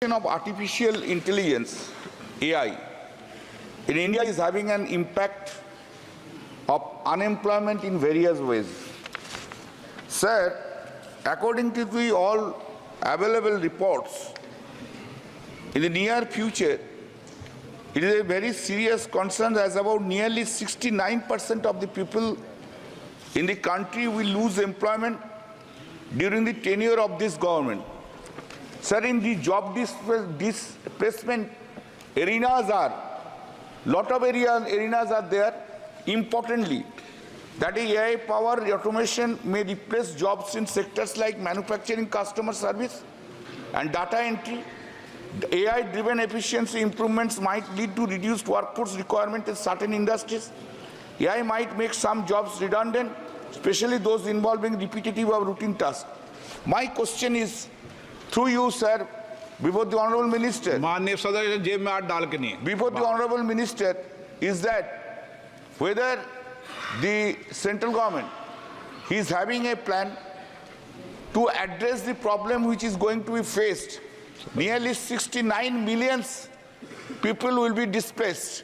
Of artificial intelligence, AI, in India is having an impact of unemployment in various ways. Sir, according to the all available reports, in the near future, it is a very serious concern as about nearly 69% of the people in the country will lose employment during the tenure of this government. Sir, in the job displacement arenas lot of arenas are there. Importantly, that AI power automation may replace jobs in sectors like manufacturing, customer service, and data entry. AI-driven efficiency improvements might lead to reduced workforce requirement in certain industries. AI might make some jobs redundant, especially those involving repetitive or routine tasks. My question is, through you, sir, before the Honorable Minister, before the Honorable Minister, is that whether the central government is having a plan to address the problem which is going to be faced. Nearly 69 million people will be displaced.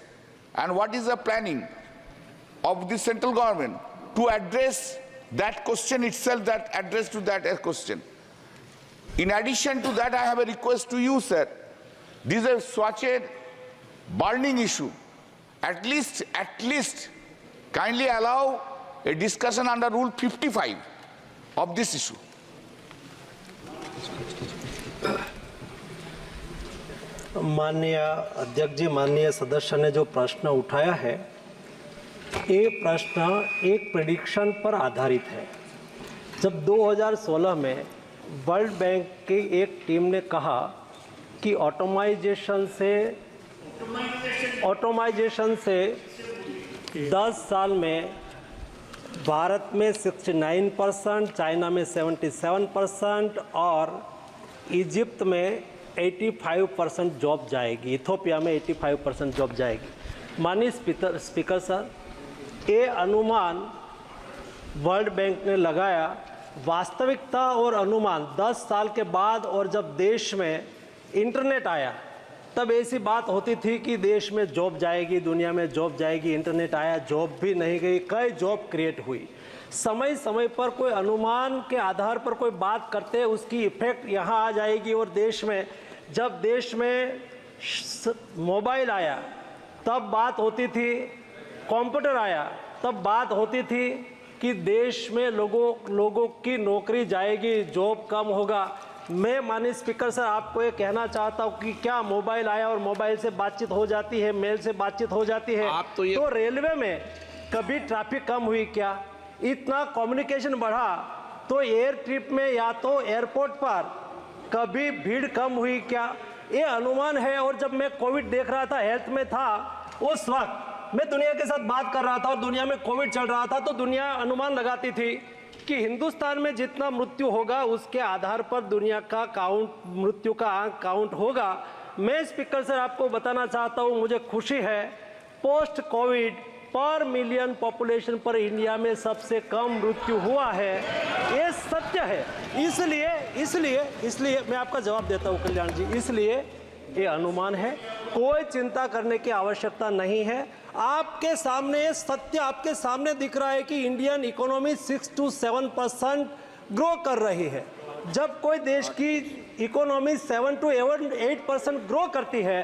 And what is the planning of the central government to address that question itself, that address to that question? In addition to that, I have a request to you, sir. This is such a burning issue. At least, kindly allow a discussion under Rule 55 of this issue. माननीय अध्यक्ष जी, माननीय सदस्य ने जो प्रश्न उठाया है, ये प्रश्न एक प्रेडिक्शन पर आधारित है। जब 2016 में वर्ल्ड बैंक की एक टीम ने कहा कि ऑटोमाइजेशन से 10 साल में भारत में 69%, चाइना में 77% और इजिप्ट में 85% जॉब जाएगी, इथियोपिया में 85% जॉब जाएगी। माननीय स्पीकर सर, ये अनुमान वर्ल्ड बैंक ने लगाया। वास्तविकता और अनुमान 10 साल के बाद और जब देश में इंटरनेट आया तब ऐसी बात होती थी कि देश में जॉब जाएगी, दुनिया में जॉब जाएगी। इंटरनेट आया, जॉब भी नहीं गई, कई जॉब क्रिएट हुई। समय समय पर कोई अनुमान के आधार पर कोई बात करते, उसकी इफेक्ट यहाँ आ जाएगी। और देश में जब देश में मोबाइल आया तब बात होती थी, कंप्यूटर आया तब बात होती थी कि देश में लोगों की नौकरी जाएगी, जॉब कम होगा। मैं माननीय स्पीकर सर आपको ये कहना चाहता हूँ कि क्या मोबाइल आया और मोबाइल से बातचीत हो जाती है, मेल से बातचीत हो जाती है? तो रेलवे में कभी ट्रैफिक कम हुई क्या? इतना कम्युनिकेशन बढ़ा तो एयर ट्रिप में या तो एयरपोर्ट पर कभी भीड़ कम हुई क्या? ये अनुमान है। और जब मैं कोविड देख रहा था, हेल्थ में था, उस वक्त मैं दुनिया के साथ बात कर रहा था और दुनिया में कोविड चल रहा था, तो दुनिया अनुमान लगाती थी कि हिंदुस्तान में जितना मृत्यु होगा उसके आधार पर दुनिया का मृत्यु का आंक काउंट होगा। मैं स्पीकर सर आपको बताना चाहता हूं, मुझे खुशी है पोस्ट कोविड पर मिलियन पॉपुलेशन पर इंडिया में सबसे कम मृत्यु हुआ है। ये सत्य है। इसलिए मैं आपका जवाब देता हूं कल्याण जी, इसलिए ये अनुमान है, कोई चिंता करने की आवश्यकता नहीं है। आपके सामने सत्य आपके सामने दिख रहा है कि इंडियन इकोनॉमी 6 to 7% ग्रो कर रही है। जब कोई देश की इकोनॉमी 7 to 8% ग्रो करती है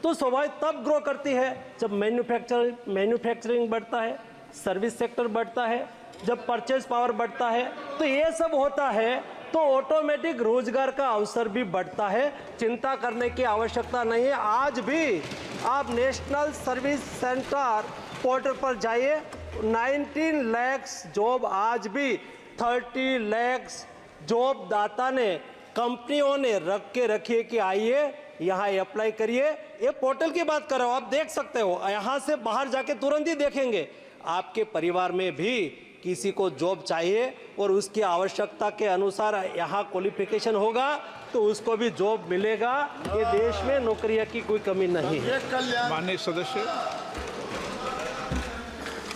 तो स्वाभाविक तब ग्रो करती है जब मैन्युफैक्चरिंग बढ़ता है, सर्विस सेक्टर बढ़ता है, जब परचेज पावर बढ़ता है। तो ये सब होता है तो ऑटोमेटिक रोजगार का अवसर भी बढ़ता है। चिंता करने की आवश्यकता नहीं है। आज भी आप नेशनल सर्विस सेंटर पोर्टल पर जाइए, 19 लाख जॉब, आज भी 30 लाख जॉब दाता ने, कंपनियों ने रखी है कि आइए यहाँ अप्लाई करिए। ये पोर्टल की बात कर रहा हूँ, आप देख सकते हो। यहाँ से बाहर जाके तुरंत ही देखेंगे आपके परिवार में भी किसी को जॉब चाहिए और उसकी आवश्यकता के अनुसार यहाँ क्वालिफिकेशन होगा तो उसको भी जॉब मिलेगा। ये देश में नौकरियों की कोई कमी नहीं है। माननीय सदस्य,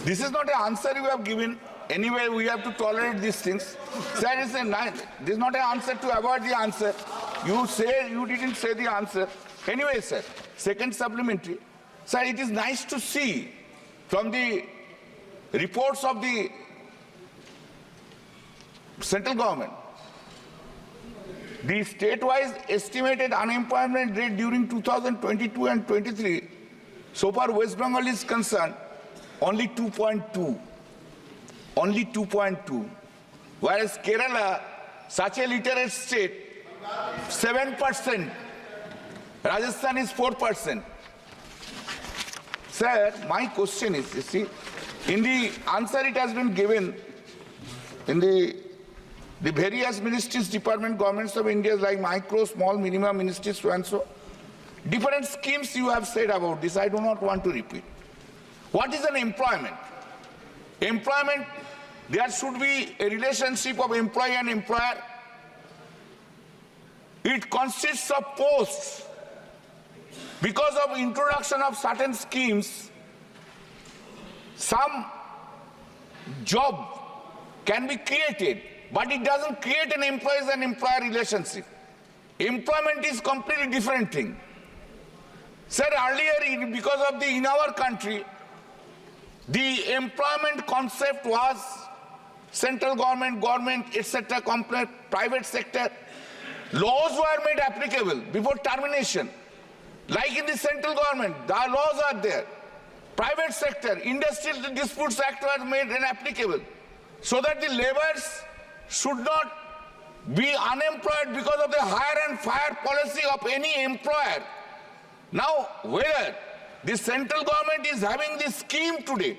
This is not an answer you have given. Anyway, we have to tolerate these things. Sir, this is not an answer to avoid the answer. You say you didn't say the answer. Anyway, sir, second supplementary. Sir, it is nice to see from the reports of the central government, the state-wise estimated unemployment rate during 2022 and 23, so far West Bengal is concerned, only 2.2. Only 2.2. Whereas Kerala, such a literate state, 7%. Rajasthan is 4%. Sir, my question is, you see, in the answer it has been given in the various ministries, department, governments of India, like micro, small, minimum ministries, so and so. Different schemes you have said about this, I do not want to repeat. What is an employment? Employment, there should be a relationship of employee and employer. It consists of posts. Because of introduction of certain schemes, some job can be created, but it doesn't create an employees and employer relationship. Employment is completely different thing. Sir, earlier, because of in our country, the employment concept was central government, etc., private sector. Laws were made applicable before termination. Like in the central government, the laws are there. Private sector, Industrial Disputes Act was made inapplicable, so that the laborers should not be unemployed because of the hire and fire policy of any employer. Now, whether the central government is having this scheme today,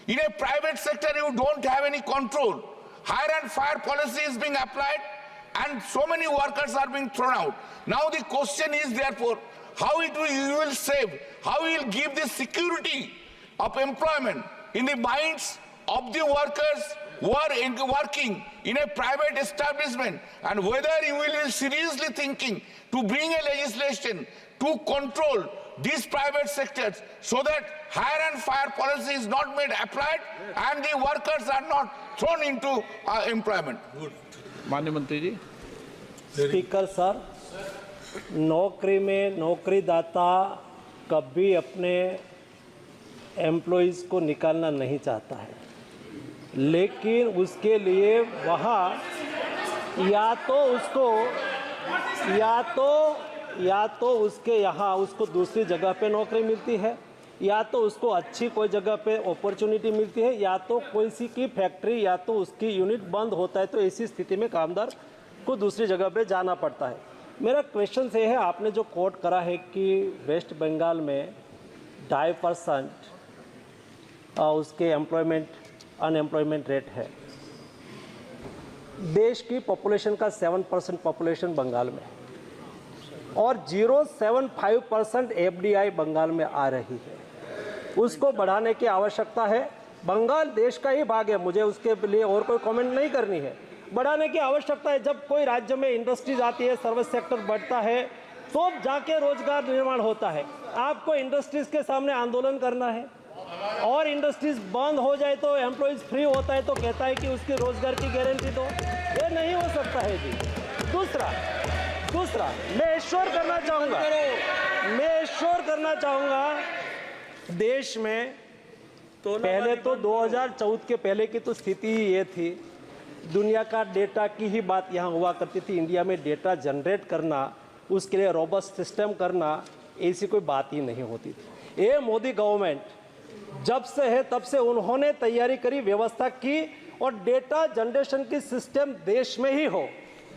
in a private sector you don't have any control. Hire and fire policy is being applied and so many workers are being thrown out. Now the question is therefore, how you will save, how you will give the security of employment in the minds of the workers who are working in a private establishment, and whether you will be seriously thinking to bring a legislation to control these private sectors so that hire and fire policy is not made applied and the workers are not thrown into employment. माननीय मंत्री जी। Speaker sir, नौकरी में नौकरीदाता कभी अपने employees को निकालना नहीं चाहता है, लेकिन उसके लिए वहाँ या तो उसके यहाँ उसको दूसरी जगह पे नौकरी मिलती है, या तो उसको अच्छी कोई जगह पे अपॉर्चुनिटी मिलती है, या तो किसी की फैक्ट्री या तो उसकी यूनिट बंद होता है, तो ऐसी स्थिति में कामगार को दूसरी जगह पे जाना पड़ता है। मेरा क्वेश्चन ये है, आपने जो कोट करा है कि वेस्ट बंगाल में 2.5% उसके अनएम्प्लॉयमेंट रेट है। देश की पॉपुलेशन का 7% पॉपुलेशन बंगाल में और 0.75% एफडीआई बंगाल में आ रही है। उसको बढ़ाने की आवश्यकता है। बंगाल देश का ही भाग है, मुझे उसके लिए और कोई कमेंट नहीं करनी है। बढ़ाने की आवश्यकता है। जब कोई राज्य में इंडस्ट्रीज आती है, सर्विस सेक्टर बढ़ता है, तो जाके रोजगार निर्माण होता है। आपको इंडस्ट्रीज के सामने आंदोलन करना है और इंडस्ट्रीज बंद हो जाए तो एम्प्लॉइज फ्री होता है तो कहता है कि उसकी रोजगार की गारंटी दो। ये नहीं हो सकता है जी। दूसरा मैं एश्योर करना चाहूँगा देश में पहले तो 2014 के पहले की तो स्थिति ही ये थी, दुनिया का डेटा की ही बात यहाँ हुआ करती थी। इंडिया में डेटा जनरेट करना, उसके लिए रोबस्ट सिस्टम करना, ऐसी कोई बात ही नहीं होती थी। ये मोदी गवर्नमेंट जब से है तब से उन्होंने तैयारी करी, व्यवस्था की, और डेटा जनरेशन की सिस्टम देश में ही हो।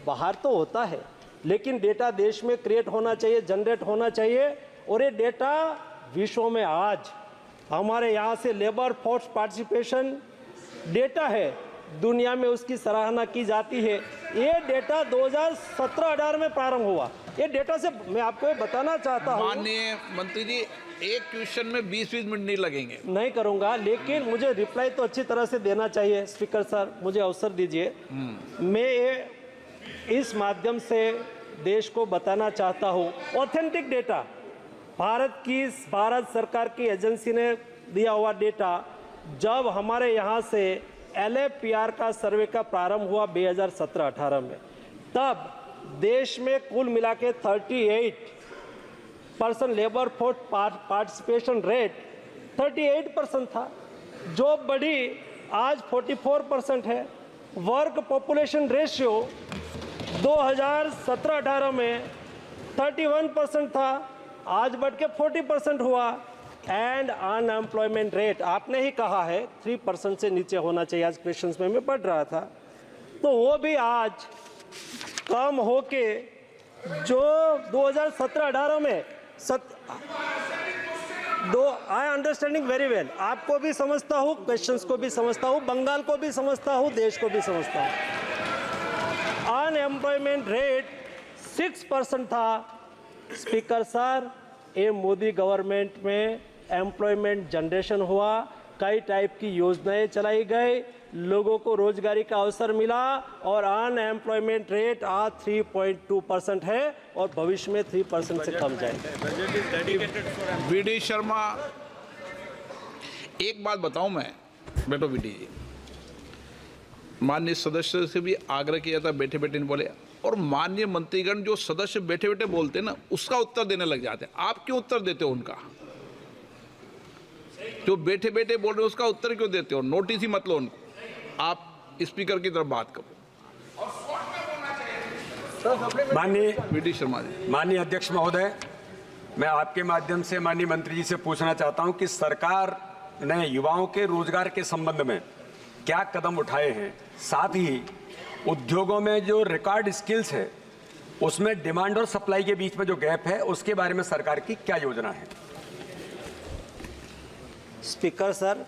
बाहर तो होता है, लेकिन डेटा देश में क्रिएट होना चाहिए, जनरेट होना चाहिए। और ये डेटा विश्व में आज हमारे यहाँ से लेबर फोर्स पार्टिसिपेशन डेटा है, दुनिया में उसकी सराहना की जाती है। ये डेटा 2017-18 में प्रारंभ हुआ। ये डेटा से मैं आपको बताना चाहता हूँ। माननीय मंत्री जी, एक क्वेश्चन में 20 मिनट नहीं लगेंगे। नहीं करूँगा, लेकिन मुझे रिप्लाई तो अच्छी तरह से देना चाहिए। स्पीकर सर, मुझे अवसर दीजिए। मैं इस माध्यम से देश को बताना चाहता हूँ, ऑथेंटिक डेटा भारत सरकार की एजेंसी ने दिया हुआ डेटा। जब हमारे यहाँ से LAPR का सर्वे का प्रारंभ हुआ 2017-18 में, तब देश में कुल मिला के 38% लेबर फोर्स पार्टिसिपेशन रेट 38% था। जॉब बढ़ी, आज 44% है। वर्क पॉपुलेशन रेशियो 2017-18 में 31% था, आज बढ़ के 40% हुआ। एंड अनएम्प्लॉयमेंट रेट आपने ही कहा है 3% से नीचे होना चाहिए, आज क्वेश्चंस में मैं पढ़ रहा था, तो वो भी आज कम होके जो 2017-18 में आई अंडरस्टैंडिंग वेरी वेल, आपको भी समझता हूँ, क्वेश्चंस को भी समझता हूँ, बंगाल को भी समझता हूँ, देश को भी समझता हूँ। अनएम्प्लॉयमेंट रेट 6% था। स्पीकर सर, ये मोदी गवर्नमेंट में एम्प्लॉयमेंट जनरेशन हुआ, कई टाइप की योजनाएं चलाई गई, लोगों को रोजगारी का अवसर मिला और अनएम्प्लॉयमेंट रेट आज 3.2% है और भविष्य में 3% से कम जाएगा। वीडी शर्मा, एक बात बताऊं मैं, बैठो वीडी जी, माननीय सदस्य से भी आग्रह किया था, बैठे बैठे नहीं बोले, और माननीय मंत्रीगण जो सदस्य बैठे बैठे बोलते हैं ना, उसका उत्तर देने लग जाते हैं। आप क्यों उत्तर देते हो उनका? जो बैठे बैठे बोल रहे हो उसका उत्तर क्यों देते हो? नोटिस ही मत लो उनको, आप स्पीकर की तरफ बात करो। माननीय वीडी शर्मा जी। माननीय अध्यक्ष महोदय, मैं आपके माध्यम से माननीय मंत्री जी से पूछना चाहता हूं कि सरकार ने युवाओं के रोजगार के संबंध में क्या कदम उठाए हैं, साथ ही उद्योगों में जो रिकॉर्ड स्किल्स है उसमें डिमांड और सप्लाई के बीच में जो गैप है उसके बारे में सरकार की क्या योजना है? स्पीकर सर,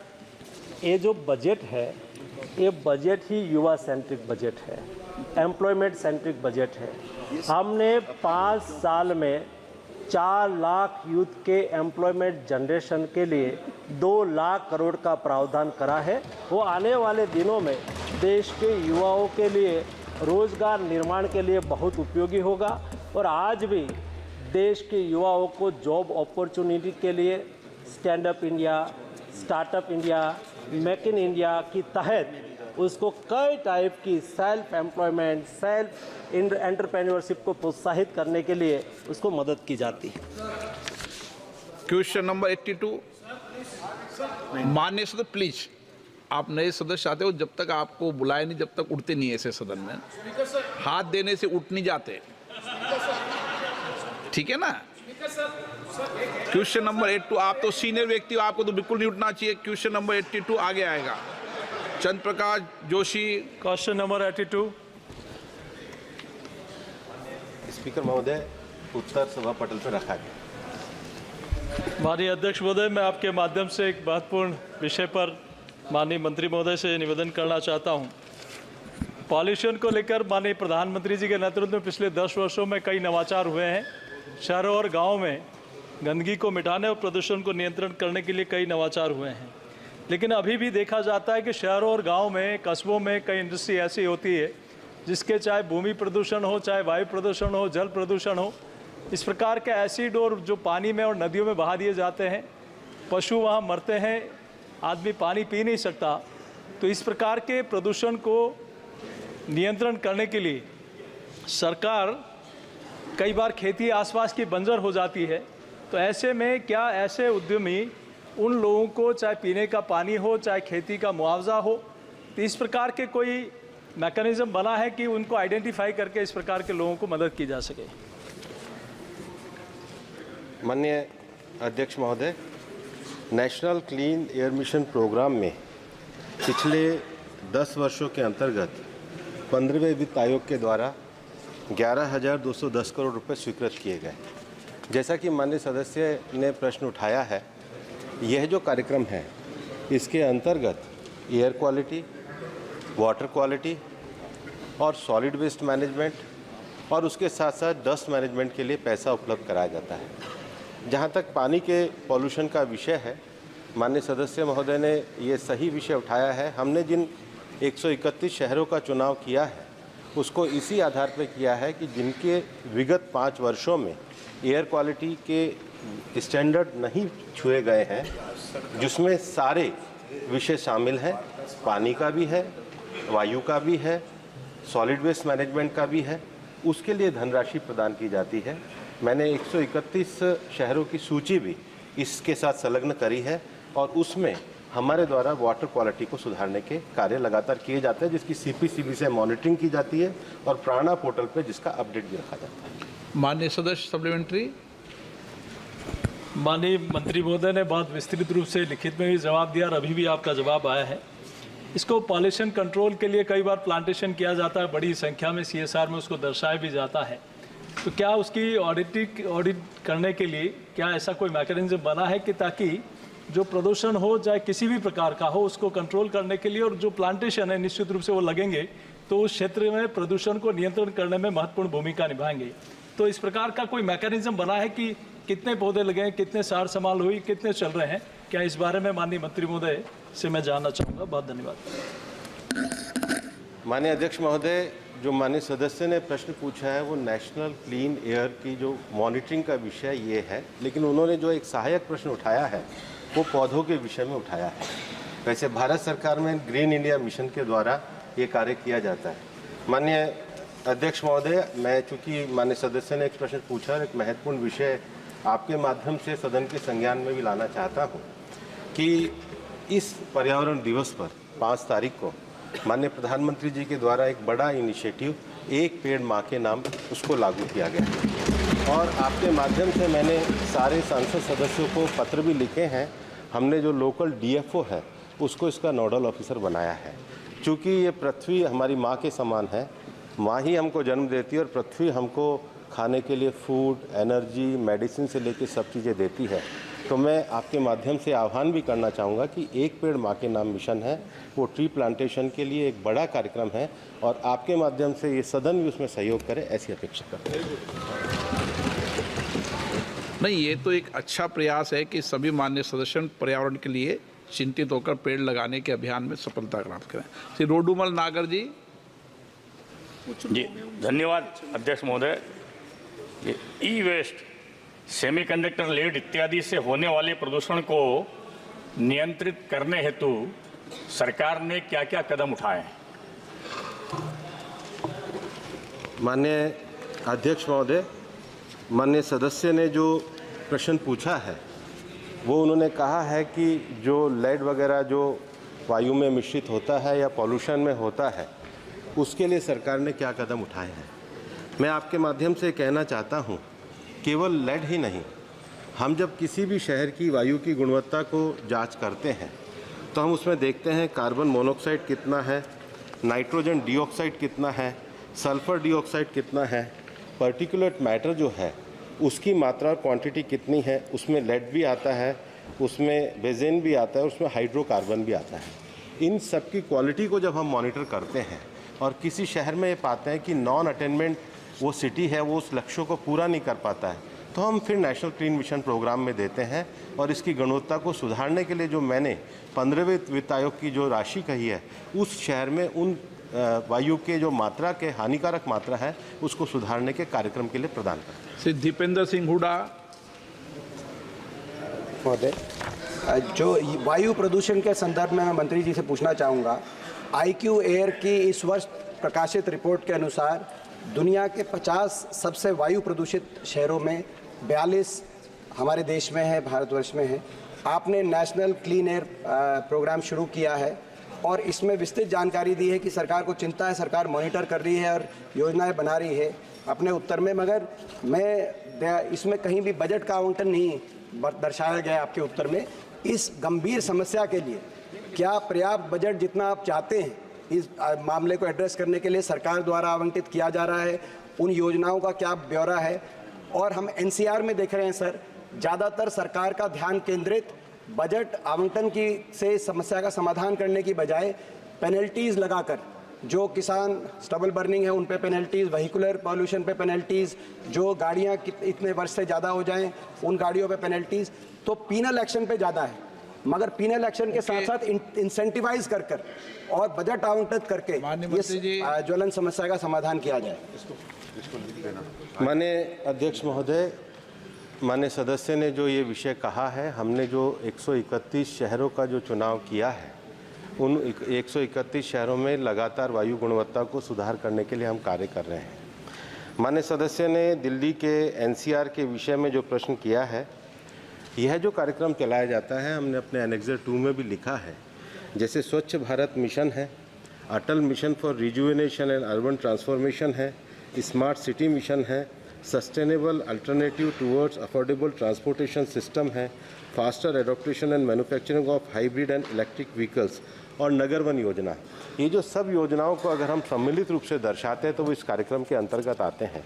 ये जो बजट है, ये बजट ही युवा सेंट्रिक बजट है, एम्प्लॉयमेंट सेंट्रिक बजट है। हमने 5 साल में 4 लाख यूथ के एम्प्लॉयमेंट जनरेशन के लिए 2 लाख करोड़ का प्रावधान करा है। वो आने वाले दिनों में देश के युवाओं के लिए रोजगार निर्माण के लिए बहुत उपयोगी होगा। और आज भी देश के युवाओं को जॉब अपॉर्चुनिटी के लिए stand up India, startup India, make in India की तहत उसको कई टाइप की सेल्फ एम्प्लॉयमेंट, सेल्फ एंटरप्रेन्योरशिप को प्रोत्साहित करने के लिए उसको मदद की जाती है। क्वेश्चन नंबर 82, माननीय सदस्य प्लीज, आप नए सदस्य आते हो, जब तक आपको बुलाए नहीं, जब तक उठते नहीं ऐसे सदन में, हाथ देने से उठ नहीं जाते, ठीक है ना? क्वेश्चन नंबर 82, आप तो सीनियर व्यक्ति हो, आपको तो बिल्कुल नहीं उठना चाहिए। क्वेश्चन नंबर 82 आगे आएगा। चंद्र Prakash Joshi, question number 82। Speaker महोदय, उत्तर सभा पटल पर रखा गया। माननीय अध्यक्ष महोदय, मैं आपके माध्यम से एक महत्वपूर्ण विषय पर माननीय मंत्री महोदय से निवेदन करना चाहता हूं। पॉल्यूशन को लेकर माननीय प्रधानमंत्री जी के नेतृत्व में पिछले 10 वर्षों में कई नवाचार हुए हैं। शहरों और गाँव में गंदगी को मिटाने और प्रदूषण को नियंत्रण करने के लिए कई नवाचार हुए हैं, लेकिन अभी भी देखा जाता है कि शहरों और गाँव में, कस्बों में कई इंडस्ट्री ऐसी होती है जिसके चाहे भूमि प्रदूषण हो, चाहे वायु प्रदूषण हो, जल प्रदूषण हो, इस प्रकार के एसिड और जो पानी में और नदियों में बहा दिए जाते हैं, पशु वहाँ मरते हैं, आदमी पानी पी नहीं सकता। तो इस प्रकार के प्रदूषण को नियंत्रण करने के लिए सरकार कई बार खेती आसपास की बंजर हो जाती है। तो ऐसे में क्या ऐसे उद्यमी उन लोगों को, चाहे पीने का पानी हो, चाहे खेती का मुआवजा हो, तो इस प्रकार के कोई मैकेनिज्म बना है कि उनको आइडेंटिफाई करके इस प्रकार के लोगों को मदद की जा सके? माननीय अध्यक्ष महोदय, national clean air mission program में पिछले 10 वर्षों के अंतर्गत 15वें वित्त आयोग के द्वारा 11,210 करोड़ रुपए स्वीकृत किए गए। जैसा कि माननीय सदस्य ने प्रश्न उठाया है, यह जो कार्यक्रम है इसके अंतर्गत एयर क्वालिटी, वाटर क्वालिटी और सॉलिड वेस्ट मैनेजमेंट और उसके साथ साथ डस्ट मैनेजमेंट के लिए पैसा उपलब्ध कराया जाता है। जहाँ तक पानी के पॉल्यूशन का विषय है, माननीय सदस्य महोदय ने ये सही विषय उठाया है। हमने जिन 131 शहरों का चुनाव किया है उसको इसी आधार पर किया है कि जिनके विगत 5 वर्षों में एयर क्वालिटी के स्टैंडर्ड नहीं छुए गए हैं, जिसमें सारे विषय शामिल हैं, पानी का भी है, वायु का भी है, सॉलिड वेस्ट मैनेजमेंट का भी है उसके लिए धनराशि प्रदान की जाती है। मैंने 131 शहरों की सूची भी इसके साथ संलग्न करी है और उसमें हमारे द्वारा वाटर क्वालिटी को सुधारने के कार्य लगातार किए जाते हैं, जिसकी CPCB से मॉनिटरिंग की जाती है और प्राणा पोर्टल पे जिसका अपडेट भी रखा जाता है। माननीय सदस्य सप्लीमेंट्री। माननीय मंत्री महोदय ने बहुत विस्तृत रूप से लिखित में भी जवाब दिया और अभी भी आपका जवाब आया है। इसको पॉल्यूशन कंट्रोल के लिए कई बार प्लांटेशन किया जाता है, बड़ी संख्या में CSR में उसको दर्शाया भी जाता है। तो क्या उसकी ऑडिट करने के लिए क्या ऐसा कोई मैकेनिज्म बना है कि ताकि जो प्रदूषण हो चाहे किसी भी प्रकार का हो उसको कंट्रोल करने के लिए, और जो प्लांटेशन है निश्चित रूप से वो लगेंगे तो उस क्षेत्र में प्रदूषण को नियंत्रण करने में महत्वपूर्ण भूमिका निभाएंगे। तो इस प्रकार का कोई मैकेनिज्म बना है कि कितने पौधे लगे, कितने सार संभाल हुई, कितने चल रहे हैं? क्या इस बारे में माननीय मंत्री महोदय से मैं जानना चाहूँगा। बहुत धन्यवाद। माननीय अध्यक्ष महोदय, जो माननीय सदस्य ने प्रश्न पूछा है वो नेशनल क्लीन एयर की जो मॉनिटरिंग का विषय ये है, लेकिन उन्होंने जो एक सहायक प्रश्न उठाया है वो पौधों के विषय में उठाया है। वैसे भारत सरकार में ग्रीन इंडिया मिशन के द्वारा ये कार्य किया जाता है। माननीय अध्यक्ष महोदय, मैं चूँकि माननीय सदस्य ने एक प्रश्न पूछा और एक महत्वपूर्ण विषय आपके माध्यम से सदन के संज्ञान में भी लाना चाहता हूँ कि इस पर्यावरण दिवस पर 5 तारीख को माननीय प्रधानमंत्री जी के द्वारा एक बड़ा इनिशिएटिव एक पेड़ माँ के नाम उसको लागू किया गया है और आपके माध्यम से मैंने सारे सांसद सदस्यों को पत्र भी लिखे हैं। हमने जो लोकल DFO है उसको इसका नोडल ऑफिसर बनाया है। चूँकि ये पृथ्वी हमारी माँ के समान है, माँ ही हमको जन्म देती है और पृथ्वी हमको खाने के लिए फूड, एनर्जी, मेडिसिन से लेकर सब चीज़ें देती है। तो मैं आपके माध्यम से आह्वान भी करना चाहूँगा कि एक पेड़ माँ के नाम मिशन है, वो ट्री प्लांटेशन के लिए एक बड़ा कार्यक्रम है और आपके माध्यम से ये सदन भी उसमें सहयोग करे, ऐसी अपेक्षा करते हैं। नहीं, ये तो एक अच्छा प्रयास है कि सभी माननीय सदस्य पर्यावरण के लिए चिंतित होकर पेड़ लगाने के अभियान में सफलता प्राप्त करें। श्री रोडूमल नागर जी। जी धन्यवाद अध्यक्ष महोदय। ई वेस्ट, सेमीकंडक्टर, लेड इत्यादि से होने वाले प्रदूषण को नियंत्रित करने हेतु सरकार ने क्या क्या कदम उठाए हैं? माननीय अध्यक्ष महोदय, माननीय सदस्य ने जो प्रश्न पूछा है वो उन्होंने कहा है कि जो लेड वगैरह जो वायु में मिश्रित होता है या पॉल्यूशन में होता है उसके लिए सरकार ने क्या कदम उठाए हैं। मैं आपके माध्यम से कहना चाहता हूं, केवल लेड ही नहीं, हम जब किसी भी शहर की वायु की गुणवत्ता को जांच करते हैं तो हम उसमें देखते हैं कार्बन मोनोऑक्साइड कितना है, नाइट्रोजन डाइऑक्साइड कितना है, सल्फर डाइऑक्साइड कितना है, पार्टिकुलेट मैटर जो है उसकी मात्रा और क्वांटिटी कितनी है, उसमें लेड भी आता है, उसमें बेंजीन भी आता है, उसमें हाइड्रोकार्बन भी आता है। इन सब की क्वालिटी को जब हम मॉनिटर करते हैं और किसी शहर में ये पाते हैं कि नॉन अटेनमेंट वो सिटी है वो उस लक्ष्यों को पूरा नहीं कर पाता है, तो हम फिर नेशनल क्लीन मिशन प्रोग्राम में देते हैं और इसकी गुणवत्ता को सुधारने के लिए जो मैंने 15वें वित्त आयोग की जो राशि कही है उस शहर में उन वायु के जो मात्रा के हानिकारक मात्रा है उसको सुधारने के कार्यक्रम के लिए प्रदान करते हैं। श्री दीपेंद्र सिंह हुडा। महोदय, जो वायु प्रदूषण के संदर्भ में मैं मंत्री जी से पूछना चाहूँगा, IQ एयर की इस वर्ष प्रकाशित रिपोर्ट के अनुसार दुनिया के 50 सबसे वायु प्रदूषित शहरों में 42 हमारे देश में है, भारतवर्ष में है। आपने नेशनल क्लीन एयर प्रोग्राम शुरू किया है और इसमें विस्तृत जानकारी दी है कि सरकार को चिंता है, सरकार मॉनिटर कर रही है और योजनाएं बना रही है अपने उत्तर में, मगर मैं इसमें कहीं भी बजट का आवंटन नहीं दर्शाया गया आपके उत्तर में। इस गंभीर समस्या के लिए क्या पर्याप्त बजट जितना आप चाहते हैं इस मामले को एड्रेस करने के लिए सरकार द्वारा आवंटित किया जा रहा है? उन योजनाओं का क्या ब्यौरा है? और हम NCR में देख रहे हैं सर, ज़्यादातर सरकार का ध्यान केंद्रित बजट आवंटन की से समस्या का समाधान करने की बजाय पेनल्टीज़ लगाकर, जो किसान स्टबल बर्निंग है उन पे पेनल्टीज़, व्हीकुलर पॉल्यूशन पे पेनल्टीज़, जो गाड़ियाँ इतने वर्ष से ज़्यादा हो जाएं उन गाड़ियों पे पेनल्टीज़, तो पीनल एक्शन पे ज़्यादा है। मगर पीनल एक्शन के साथ साथ इंसेंटिवाइज कर और बजट आवंटित करके इस ज्वलन समस्या का समाधान किया जाए। माननीय अध्यक्ष महोदय, माननीय सदस्य ने जो ये विषय कहा है, हमने जो 131 शहरों का जो चुनाव किया है उन 131 शहरों में लगातार वायु गुणवत्ता को सुधार करने के लिए हम कार्य कर रहे हैं। माननीय सदस्य ने दिल्ली के एनसीआर के विषय में जो प्रश्न किया है, यह जो कार्यक्रम चलाया जाता है हमने अपने एनेक्सर 2 में भी लिखा है। जैसे स्वच्छ भारत मिशन है, Atal mission for rejuvenation and urban transformation है, स्मार्ट सिटी मिशन है, sustainable alternative towards affordable transportation system है, faster adoption and manufacturing of hybrid and electric vehicles और नगर वन योजना। ये जो सब योजनाओं को अगर हम सम्मिलित रूप से दर्शाते हैं तो वो इस कार्यक्रम के अंतर्गत आते हैं।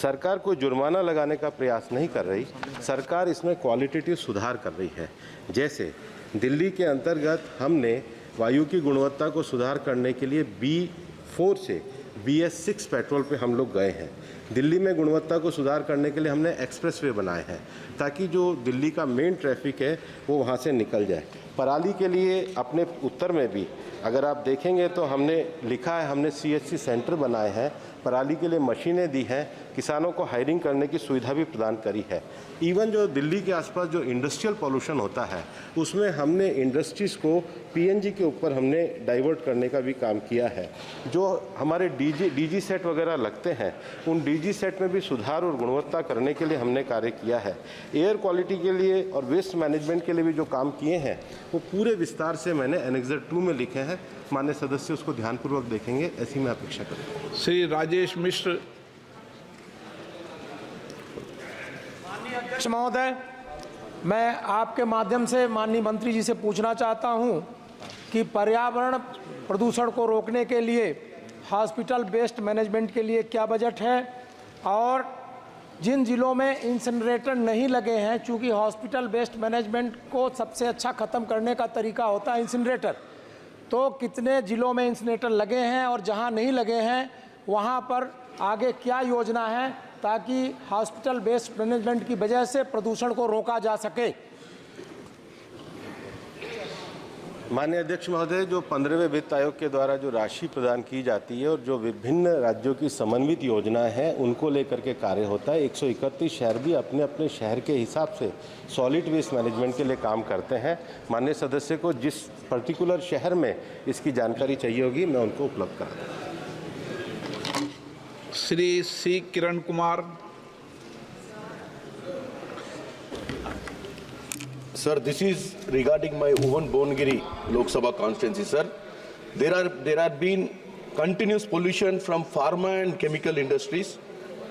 सरकार कोई जुर्माना लगाने का प्रयास नहीं कर रही, सरकार इसमें क्वालिटेटिव सुधार कर रही है। जैसे दिल्ली के अंतर्गत हमने वायु की गुणवत्ता को सुधार करने के लिए B4 से BS6 पेट्रोल पे हम लोग गए हैं। दिल्ली में गुणवत्ता को सुधार करने के लिए हमने एक्सप्रेसवे बनाए हैं ताकि जो दिल्ली का मेन ट्रैफिक है वो वहाँ से निकल जाए। पराली के लिए अपने उत्तर में भी अगर आप देखेंगे तो हमने लिखा है, हमने CHC सेंटर बनाए हैं, पराली के लिए मशीनें दी हैं, किसानों को हायरिंग करने की सुविधा भी प्रदान करी है। इवन जो दिल्ली के आसपास जो इंडस्ट्रियल पॉल्यूशन होता है उसमें हमने इंडस्ट्रीज़ को PNG के ऊपर हमने डाइवर्ट करने का भी काम किया है। जो हमारे DG सेट वगैरह लगते हैं उन DG सेट में भी सुधार और गुणवत्ता करने के लिए हमने कार्य किया है। एयर क्वालिटी के लिए और वेस्ट मैनेजमेंट के लिए भी जो काम किए हैं वो पूरे विस्तार से मैंने एनेक्सर 2 में लिखे हैं। माननीय सदस्य उसको ध्यानपूर्वक देखेंगे, ऐसी मैं अपेक्षा करूँगा। श्री राजेश मिश्र। अध्यक्ष महोदय, मैं आपके माध्यम से माननीय मंत्री जी से पूछना चाहता हूं कि पर्यावरण प्रदूषण को रोकने के लिए हॉस्पिटल वेस्ट मैनेजमेंट के लिए क्या बजट है, और जिन जिलों में इंसिनरेटर नहीं लगे हैं, चूंकि हॉस्पिटल वेस्ट मैनेजमेंट को सबसे अच्छा ख़त्म करने का तरीका होता है इंसिनरेटर, तो कितने जिलों में इंसिनरेटर लगे हैं और जहां नहीं लगे हैं वहां पर आगे क्या योजना है ताकि हॉस्पिटल वेस्ट मैनेजमेंट की वजह से प्रदूषण को रोका जा सके। माननीय अध्यक्ष महोदय, जो 15वें वित्त आयोग के द्वारा जो राशि प्रदान की जाती है और जो विभिन्न राज्यों की समन्वित योजनाएं हैं उनको लेकर के कार्य होता है। 131 शहर भी अपने अपने शहर के हिसाब से सॉलिड वेस्ट मैनेजमेंट के लिए काम करते हैं। माननीय सदस्य को जिस पर्टिकुलर शहर में इसकी जानकारी चाहिए होगी मैं उनको उपलब्ध करा दूंगा। Shri C. Kiran Kumar. Sir, this is regarding my Uvan Bongiri Lok Sabha constituency, sir. There have been continuous pollution from pharma and chemical industries.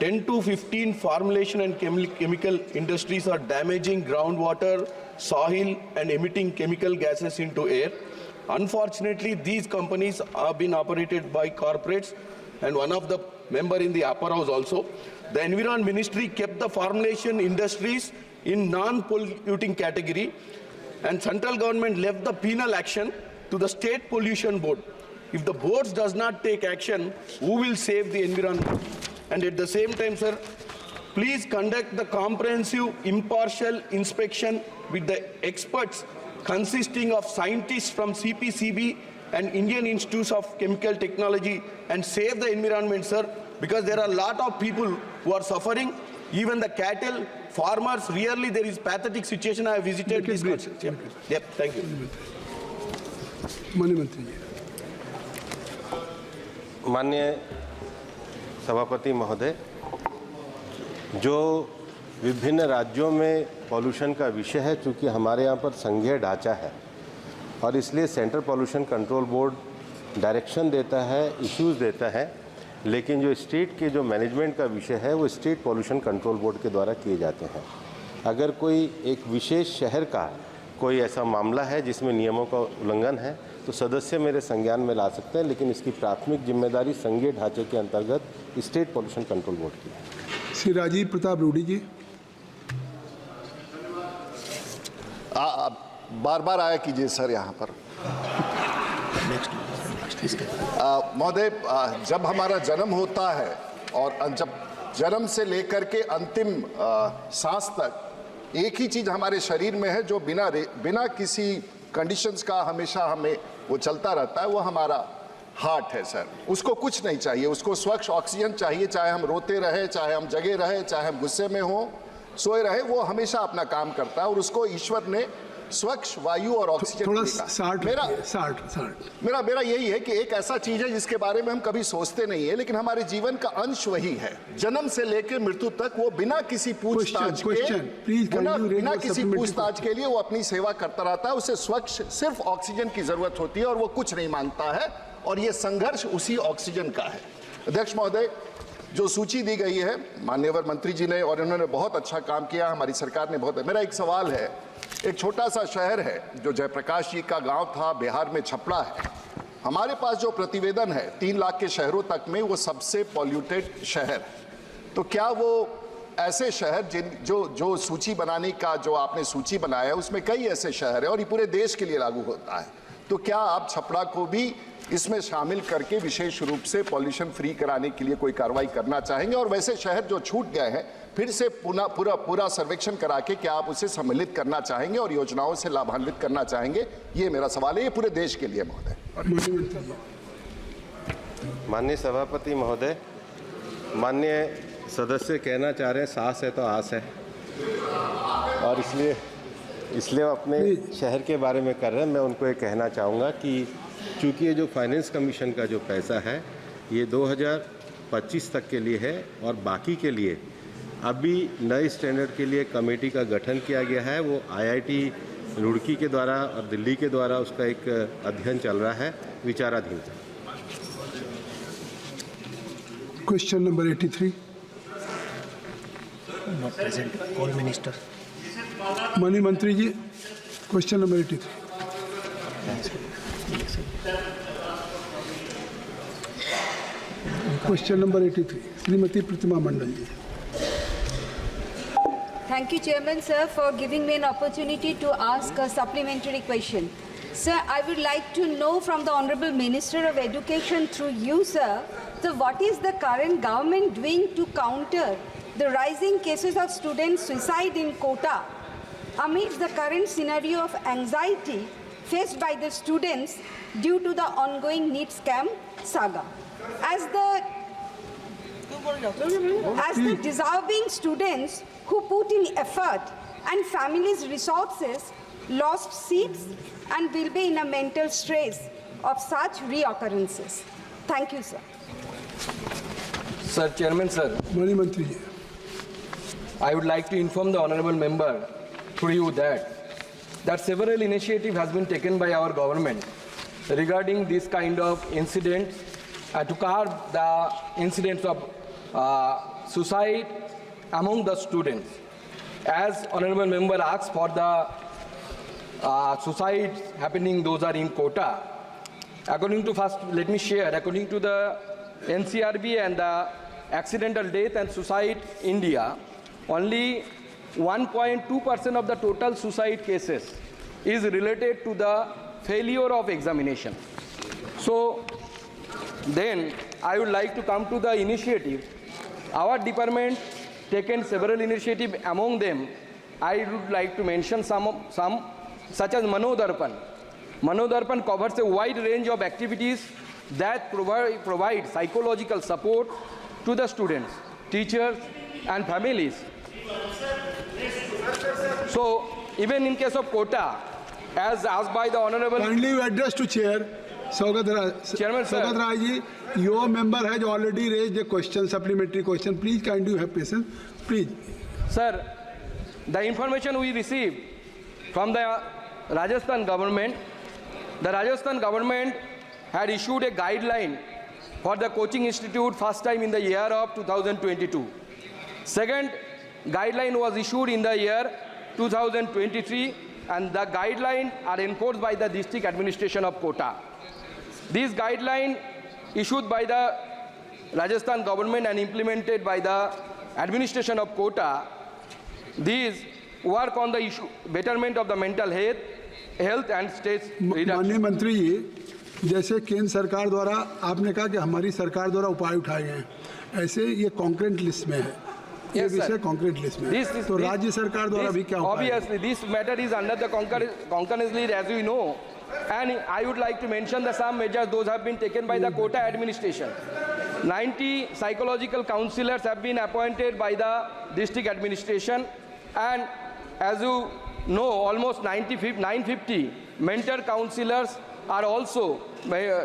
10 to 15 formulation and chemical industries are damaging groundwater, soil and emitting chemical gases into air. Unfortunately, these companies have been operated by corporates, and one of the member in the upper house also. The Environment Ministry kept the formulation industries in non-polluting category, and central government left the penal action to the state pollution board. If the boards does not take action, who will save the environment? And at the same time, sir, please conduct the comprehensive impartial inspection with the experts consisting of scientists from CPCB and Indian Institutes of Chemical Technology, and save the environment, sir, because there are a lot of people who are suffering. Even the cattle farmers, really there is pathetic situation. I have visited this country. Yep, thank you. माननीय सभापति महोदय, जो विभिन्न राज्यों में pollution का विषय है, चूँकि हमारे यहाँ पर संघीय ढांचा है और इसलिए central pollution control board direction देता है, इश्यूज़ देता है, लेकिन जो स्टेट के जो मैनेजमेंट का विषय है वो स्टेट पॉल्यूशन कंट्रोल बोर्ड के द्वारा किए जाते हैं। अगर कोई एक विशेष शहर का कोई ऐसा मामला है जिसमें नियमों का उल्लंघन है तो सदस्य मेरे संज्ञान में ला सकते हैं, लेकिन इसकी प्राथमिक जिम्मेदारी संघीय ढांचे के अंतर्गत स्टेट पॉल्यूशन कंट्रोल बोर्ड की है। श्री राजीव प्रताप रूडी जी। बार बार आया कीजिए सर यहाँ पर। महोदय, जब हमारा जन्म होता है और जब जन्म से लेकर के अंतिम सांस तक एक ही चीज हमारे शरीर में है जो बिना किसी कंडीशंस का हमेशा हमें वो चलता रहता है, वो हमारा हार्ट है सर। उसको कुछ नहीं चाहिए, उसको स्वच्छ ऑक्सीजन चाहिए, चाहे हम रोते रहे, चाहे हम जगे रहे, चाहे हम गुस्से में हो, सोए रहे, वो हमेशा अपना काम करता है और उसको ईश्वर ने स्वच्छ वायु और ऑक्सीजन थोड़ा मिलेगा। 60 मेरा यही है कि एक ऐसा चीज है जिसके बारे में हम कभी सोचते नहीं है, लेकिन हमारे जीवन का अंश वही है। जन्म से लेकर मृत्यु तक वो बिना किसी पूछताछ के लिए वो अपनी सेवा करता रहता है। उसे स्वच्छ सिर्फ ऑक्सीजन की जरूरत होती है और वो कुछ नहीं मांगता है, और ये संघर्ष उसी ऑक्सीजन का है। अध्यक्ष महोदय, जो सूची दी गई है माननीय मंत्री जी ने, और इन्होंने बहुत अच्छा काम किया, हमारी सरकार ने बहुत। मेरा एक सवाल है, एक छोटा सा शहर है जो जयप्रकाश जी का गांव था, बिहार में छपरा है। हमारे पास जो प्रतिवेदन है 3 लाख के शहरों तक में वो सबसे पॉल्यूटेड शहर है। तो क्या वो ऐसे शहर जो सूची बनाने का जो आपने सूची बनाया है उसमें कई ऐसे शहर है और ये पूरे देश के लिए लागू होता है, तो क्या आप छपरा को भी इसमें शामिल करके विशेष रूप से पॉल्यूशन फ्री कराने के लिए कोई कार्रवाई करना चाहेंगे? और वैसे शहर जो छूट गए हैं फिर से पूरा सर्वेक्षण करा के क्या आप उसे सम्मिलित करना चाहेंगे और योजनाओं से लाभान्वित करना चाहेंगे? ये मेरा सवाल है, ये पूरे देश के लिए महोदय। माननीय सभापति महोदय, माननीय सदस्य कहना चाह रहे हैं सास है तो आस है, और इसलिए वो अपने शहर के बारे में कर रहे हैं। मैं उनको ये कहना चाहूँगा कि चूँकि ये जो फाइनेंस कमीशन का जो पैसा है ये 2025 तक के लिए है, और बाकी के लिए अभी नए स्टैंडर्ड के लिए कमेटी का गठन किया गया है। वो IIT रुड़की के द्वारा और दिल्ली के द्वारा उसका एक अध्ययन चल रहा है, विचाराधीन। Question number 83। Not present, call minister. माननीय मंत्री जी, question number 83। Question number 83, Shrimati Pratima Mandal ji. Thank you, Chairman, sir, for giving me an opportunity to ask a supplementary question. Sir, I would like to know from the Honorable Minister of Education through you, sir, so what is the current government doing to counter the rising cases of student suicide in Kota amidst the current scenario of anxiety faced by the students due to the ongoing NEET scam saga? As the deserving students who put in effort and families' resources lost seats and will be in a mental stress of such reoccurrences. Thank you, sir. Sir, Chairman, sir. Mani Mantri ji. I would like to inform the honorable member through you that several initiatives has been taken by our government regarding this kind of incidents to curb the incidents of suicide among the students. As honorable member asked for the suicides happening, those are in Kota. According to according to the NCRB and the Accidental Death and Suicide India, only 1.2% of the total suicide cases is related to the failure of examination. So then I would like to come to the initiative. Our department taken several initiatives. Among them, I would like to mention some such as Manodarpan. Manodarpan covers a wide range of activities that provide psychological support to the students, teachers, and families. So, even in case of Kota, as asked by the Honorable... Kindly you address to Chair. Chairman, Saugat Rai ji, your member has already raised a question, supplementary question. Please, kindly you have patience. Please. Sir, the information we received from the Rajasthan government, the Rajasthan government had issued a guideline for the coaching institute first time in the year of 2022. Second guideline was issued in the year 2023, and the guidelines are enforced by the district administration of Kota. This guideline issued by the Rajasthan government and implemented by the administration of Kota, these work on the issue betterment of the mental health and stress reduction. माननीय मंत्री जी, जैसे केंद्र सरकार द्वारा आपने कहा कि हमारी सरकार द्वारा उपाय उठाए गए हैं, ऐसे ये कॉन्क्रीट लिस्ट में है, ये विषय कॉन्क्रीट लिस्ट में है, तो राज्य सरकार द्वारा भी क्या उपाय? Obviously, this matter is under the concurrence list, as you know, and I would like to mention the some measures those have been taken by the Kota administration. 90 psychological counselors have been appointed by the district administration, and as you know, almost 950 mentor counselors are also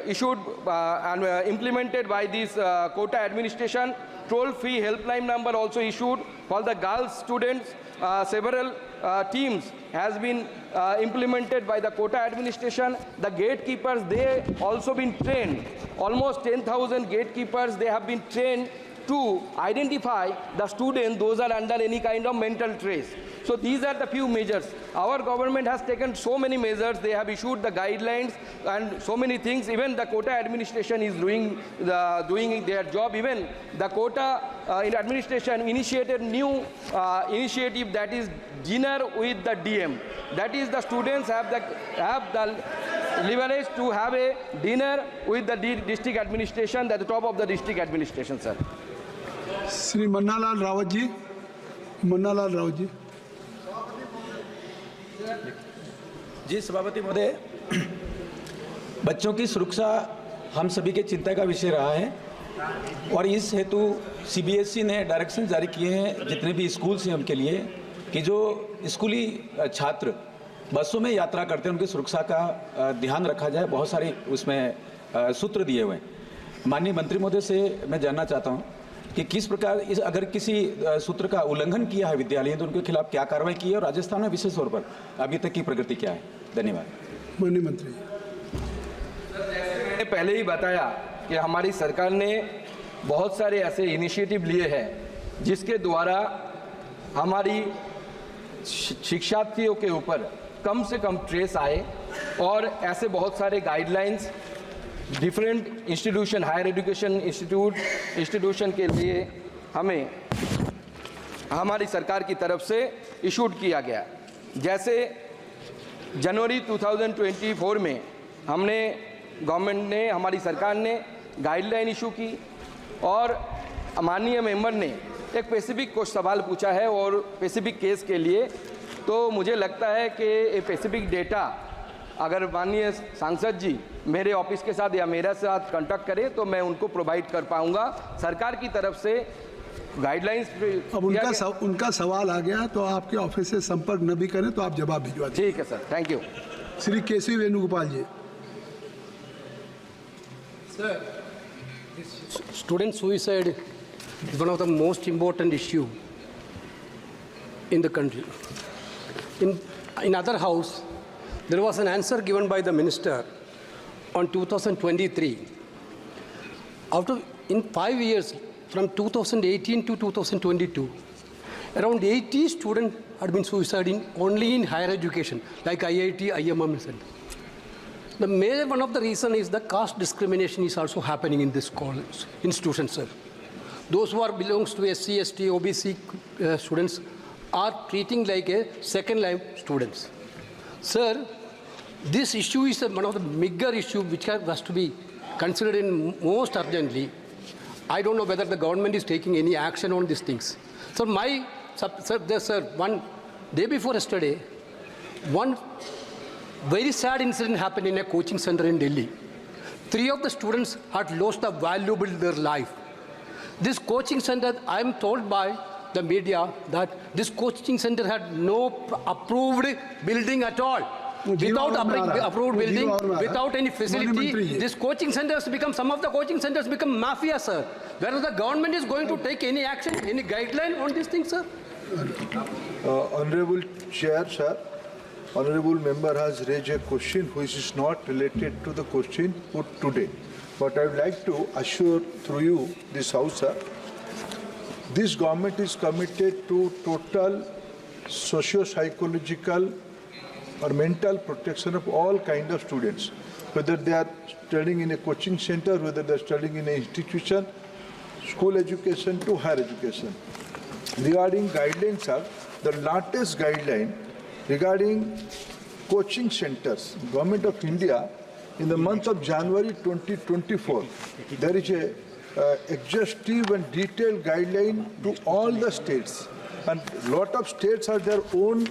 issued and implemented by this quota administration. Toll-free helpline number also issued for the girls students. Several teams has been implemented by the quota administration. The gatekeepers, they also been trained. Almost 10,000 gatekeepers, they have been trained to identify the students, those are under any kind of mental trace. So these are the few measures. Our government has taken so many measures. They have issued the guidelines and so many things. Even the quota administration is doing their job. Even the quota administration initiated new initiative, that is dinner with the DM. That is, the students have the leverage to have a dinner with the district administration at the top of the district administration, sir. Shri Mannalal Rawat ji, Mannalal Rawat ji. जी सभापति महोदय, बच्चों की सुरक्षा हम सभी के चिंता का विषय रहा है और इस हेतु सीबीएसई ने डायरेक्शन जारी किए हैं जितने भी स्कूल्स हैं उनके लिए कि जो स्कूली छात्र बसों में यात्रा करते हैं उनकी सुरक्षा का ध्यान रखा जाए। बहुत सारे उसमें सूत्र दिए हुए हैं। माननीय मंत्री महोदय से मैं जानना चाहता हूं कि किस प्रकार अगर किसी सूत्र का उल्लंघन किया है विद्यालय तो उनके खिलाफ क्या कार्रवाई की है और राजस्थान में विशेष तौर पर अभी तक की प्रगति क्या है। धन्यवाद। माननीय मंत्री, मैंने पहले ही बताया कि हमारी सरकार ने बहुत सारे ऐसे इनिशिएटिव लिए हैं जिसके द्वारा हमारी शिक्षार्थियों के ऊपर कम से कम ट्रेस आए और ऐसे बहुत सारे guidelines different institution, higher education institution के लिए हमें हमारी सरकार की तरफ से इशूड किया गया। जैसे जनवरी 2024 में हमने गवर्नमेंट ने, हमारी सरकार ने गाइडलाइन इशू की और माननीय मेंबर ने एक स्पेसिफिक कुछ सवाल पूछा है और स्पेसिफिक केस के लिए, तो मुझे लगता है कि स्पेसिफिक डेटा अगर माननीय सांसद जी मेरे ऑफिस के साथ या मेरे साथ कांटेक्ट करें तो मैं उनको प्रोवाइड कर पाऊंगा। सरकार की तरफ से गाइडलाइंस। अब उनका सवाल आ गया तो आपके ऑफिस से संपर्क न भी करें तो आप जवाब भिजवा दें। ठीक है sir, thank you. Shri KC Venugopal ji. Sir, student suicide is one of the most important issue in the country. In other house, there was an answer given by the minister on 2023. In 5 years, from 2018 to 2022, around 80 students had been suiciding only in higher education, like IIT, IMM, etc. The major one of the reason is the caste discrimination is also happening in this college institution, sir. Those who are belongs to SC, ST, OBC students are treating like a second-line students. Sir, this issue is one of the bigger issue which has to be considered in most urgently. I don't know whether the government is taking any action on these things. So one day before yesterday, one very sad incident happened in a coaching center in Delhi. 3 of the students had lost the valuable their life. This coaching center, I am told by the media that this coaching center had no approved building at all. Without approved building, without any facility, this coaching centers become, some of the coaching centers become mafia, sir. Whether the government is going to take any action, any guideline on these things, sir? Honorable Chair, sir, Honorable Member has raised a question which is not related to the question put today. But I would like to assure through you, this House, sir, this government is committed to total socio-psychological or mental protection of all kinds of students, whether they are studying in a coaching center, whether they are studying in an institution, school education to higher education. Regarding guidelines, sir, the latest guideline regarding coaching centers, Government of India, in the month of January 2024, there is a exhaustive and detailed guideline to all the states, and lot of states have their own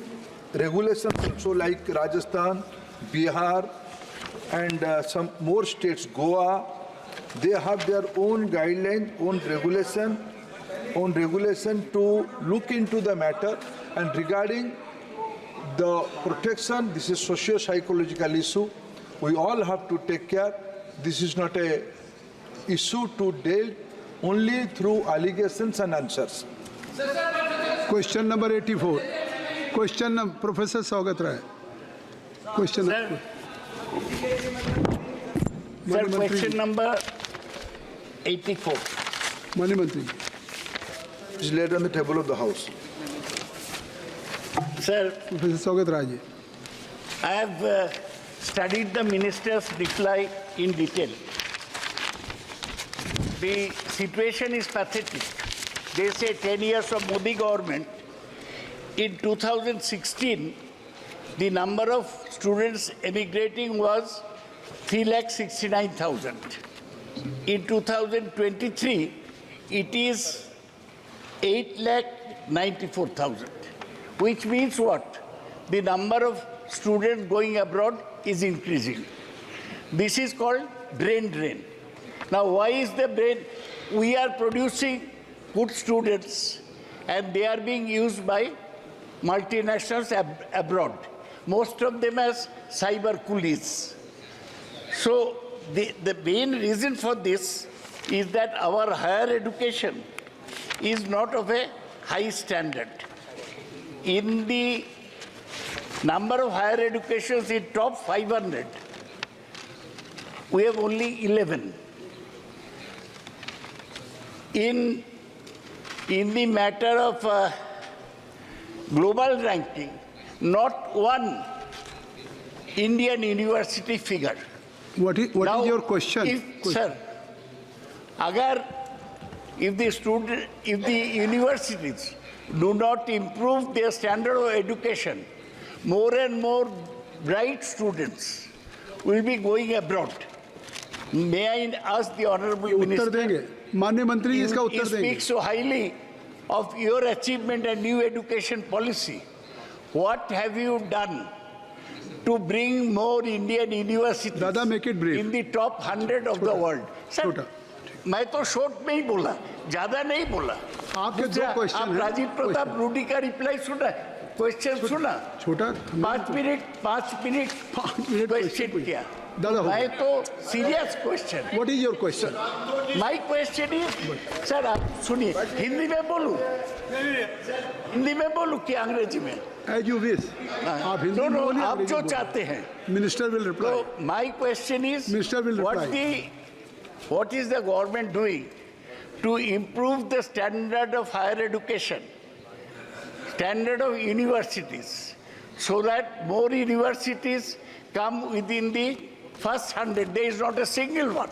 regulations also, like Rajasthan, Bihar, and some more states, Goa. They have their own guideline, own regulation to look into the matter. And regarding the protection, this is socio-psychological issue. We all have to take care. This is not a issue to deal only through allegations and answers. Question number 84. Question number, Professor Saugat Rai. Question Sir, question number 84. Mani Mantri. Is laid on the table of the House. Sir, Professor Saugat Rai. I have studied the minister's reply in detail. The situation is pathetic. They say 10 years of Modi government. In 2016, the number of students emigrating was 3,69,000. In 2023, it is 8,94,000, which means what? The number of students going abroad is increasing. This is called brain drain. Now, why is the brain? We are producing good students, and they are being used by multinationals abroad, most of them as cyber coolies. So the main reason for this is that our higher education is not of a high standard. In the number of higher educations in top 500, we have only 11. In the matter of global ranking, not one Indian university figure. What is your question? Sir, if the universities do not improve their standard of education, more and more bright students will be going abroad. May I ask the Honorable Minister? माननीय मंत्री जी इसका उत्तर देंगे. You speak so highly of your achievement and new education policy. What have you done to bring more Indian universities in the top 100 of the world? Sir, मैं तो short में ही बोला, ज्यादा नहीं बोला. आपके दो क्वेश्चन आप राजीव प्रताप रूडी का रिप्लाई सुना, क्वेश्चन सुना. छोटा 5 मिनट क्वेश्चन किया. मैं तो serious question. What is your question? My question is, sir आप सुनिए, हिंदी में बोलूं? हिंदी में बोलूं कि अंग्रेजी में? As you wish. आप हिंदी में बोलिए. आप जो चाहते हैं. Minister will reply. So my question is, Minister will reply. What is the government doing to improve the standard of higher education, standard of universities, so that more universities come within the first 100? There is not a single one.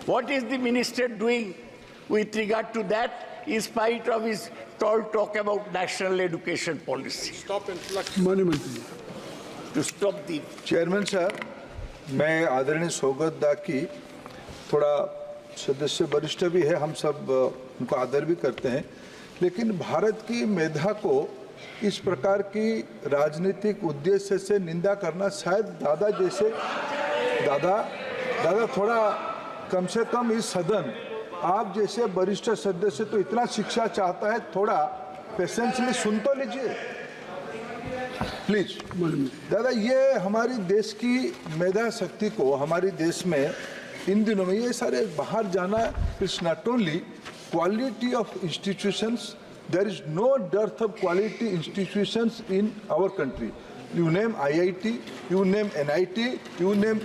What is the minister doing with regard to that, in spite of his tall talk about national education policy? Stop inflection. To stop the Chairman sir, मैं आदरणीय सौगत दा की थोड़ा सदस्य वरिष्ठ भी है, हम सब उनको आदर भी करते हैं, लेकिन भारत की मेधा को इस प्रकार की राजनीतिक उद्देश्य से निंदा करना शायद दादा जैसे दादा थोड़ा कम से कम इस सदन आप जैसे वरिष्ठ सदस्य तो इतना शिक्षा चाहता है, थोड़ा पेशेंसली सुन तो लीजिए प्लीज. दादा ये हमारी देश की मेधा शक्ति को हमारी देश में इन दिनों में ये सारे बाहर जाना, it's not only quality of institutions, there is no dearth of quality institutions in our country. You name IIT, you name NIT, you name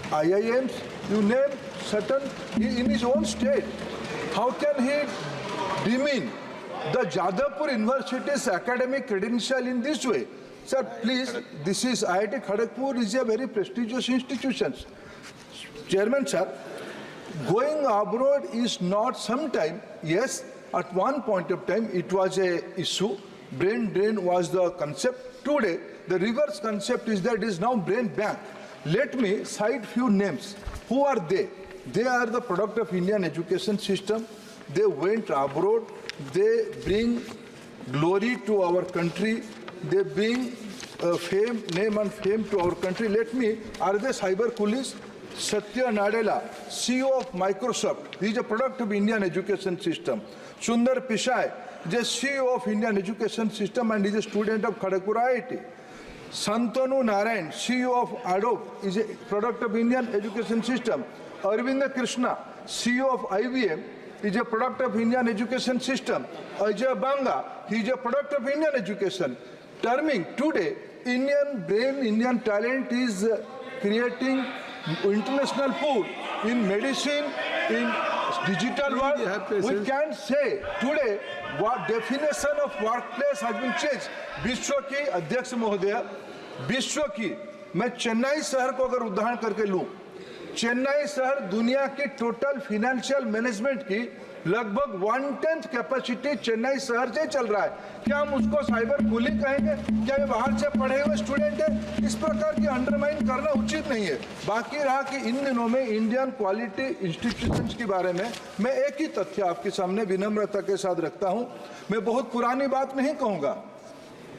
IIMs, you name certain in his own state. How can he demean the Jadavpur University's academic credential in this way? Sir, please, this is IIT Kharagpur is a very prestigious institution. Chairman, sir, going abroad is not sometime, yes, at one point of time it was a issue, brain drain was the concept. Today, the reverse concept is that it is now brain bank. Let me cite few names. Who are they? They are the product of Indian education system. They went abroad. They bring glory to our country. They bring fame, name and fame to our country. Let me, are they cyber coolies? Satya Nadella, CEO of Microsoft, he is a product of Indian education system. Sundar Pichai, he is CEO of Indian education system and he is a student of Kharagpur IIT. Santanu Narayan, CEO of Adobe, is a product of Indian education system. Arvinda Krishna, CEO of IBM, is a product of Indian education system. Ajay Banga, he is a product of Indian education. Terming today, Indian brain, Indian talent is creating international pool in medicine, in digital world. We can say today what definition of workplace has been changed. विश्व की अध्यक्ष महोदय, विश्व की मैं चेन्नई शहर को अगर उदाहरण करके लूं, चेन्नई शहर दुनिया की टोटल फाइनेंशियल मैनेजमेंट की लगभग 1/10 कैपेसिटी चेन्नई शहर से चल रहा है। क्या हम उसको साइबर बुली कहेंगे? क्या ये बाहर से पढ़े हुए स्टूडेंट है? इस प्रकार की अंडरमाइन करना उचित नहीं है। बाकी रहा कि इन दिनों में इंडियन क्वालिटी इंस्टीट्यूशंस के बारे में मैं एक ही तथ्य आपके सामने विनम्रता के साथ रखता हूं। मैं बहुत पुरानी बात नहीं कहूंगा।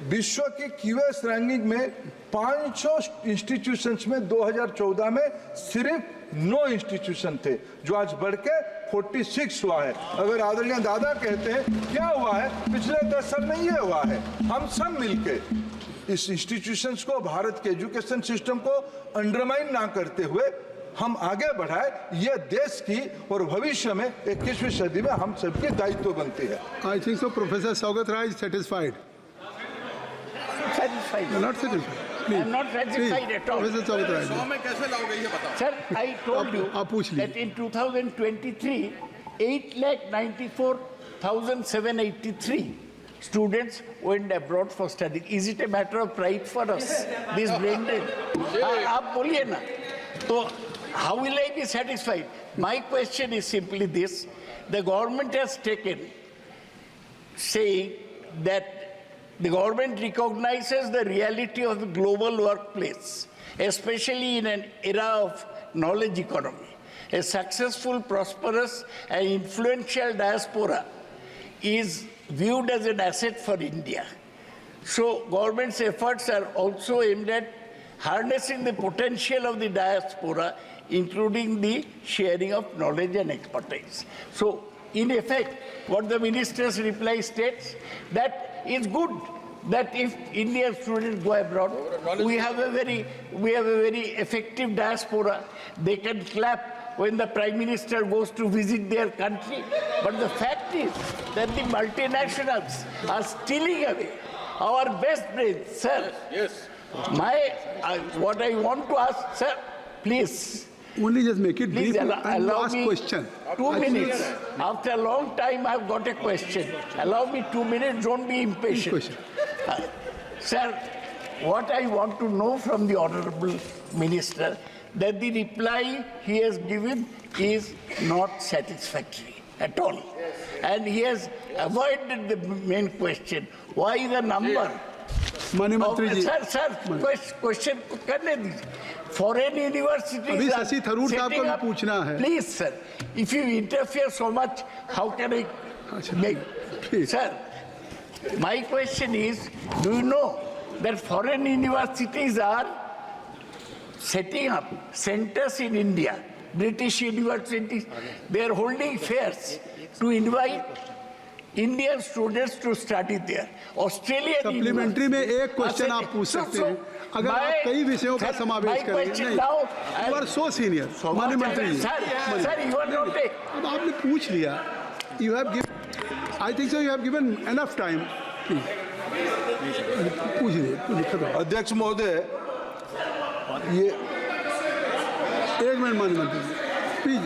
विश्व की क्यूएस रैंकिंग में 500 इंस्टीट्यूशंस में 2014 में सिर्फ 9 इंस्टीट्यूशन थे, जो आज बढ़ के 46 हुआ है। अगर आदरणीय दादा कहते हैं क्या हुआ है पिछले 10 साल में, ये हुआ है। हम सब मिलके इस इंस्टीट्यूशंस को, भारत के एजुकेशन सिस्टम को अंडरमाइन ना करते हुए हम आगे बढ़ाए। ये देश की और भविष्य में 21वीं सदी में हम सबकी दायित्व बनती है। I think so professor Saugata Roy is satisfied. Satisfied. Not satisfied. I am not satisfied at all. Sir, I told you that in 2023, 8,94,783 students went abroad for study. Is it a matter of pride for us? This brain drain. आप बोलिए ना. So how will I be satisfied? My question is simply this: the government has taken, saying that the government recognizes the reality of the global workplace, especially in an era of knowledge economy. A successful, prosperous, and influential diaspora is viewed as an asset for India. So government's efforts are also aimed at harnessing the potential of the diaspora, including the sharing of knowledge and expertise. So in effect, what the minister's reply states, that it's good that if Indian students go abroad, we have a very effective diaspora. They can clap when the Prime Minister goes to visit their country. But the fact is that the multinationals are stealing away our best brains, sir. Yes. What I want to ask, sir, please. Only just make it Please brief and allow ask me question. 2 minutes. After a long time, I've got a question. Allow me 2 minutes. Don't be impatient. Sir, what I want to know from the Honorable Minister, that the reply he has given is not satisfactory at all. And he has avoided the main question. Why the number? Sir, question करने दीजिए. Foreign universities are setting up. Please, sir, if you interfere so much, how can I make? Sir, my question is, do you know that foreign universities are setting up centers in India, British universities? They are holding fairs to invite Indian students to study there. Australian supplementary में एक question आप पूछ सकते हैं अगर आप कई विषयों का समावेश करेंगे। नहीं, you are so senior, माननीय मंत्री जी। Sir, you are not a... अब आपने पूछ लिया, you have given, I think so you have given enough time. पूछिए, अध्यक्ष महोदय, ये एक मिनट माननीय मंत्री जी, प्लीज,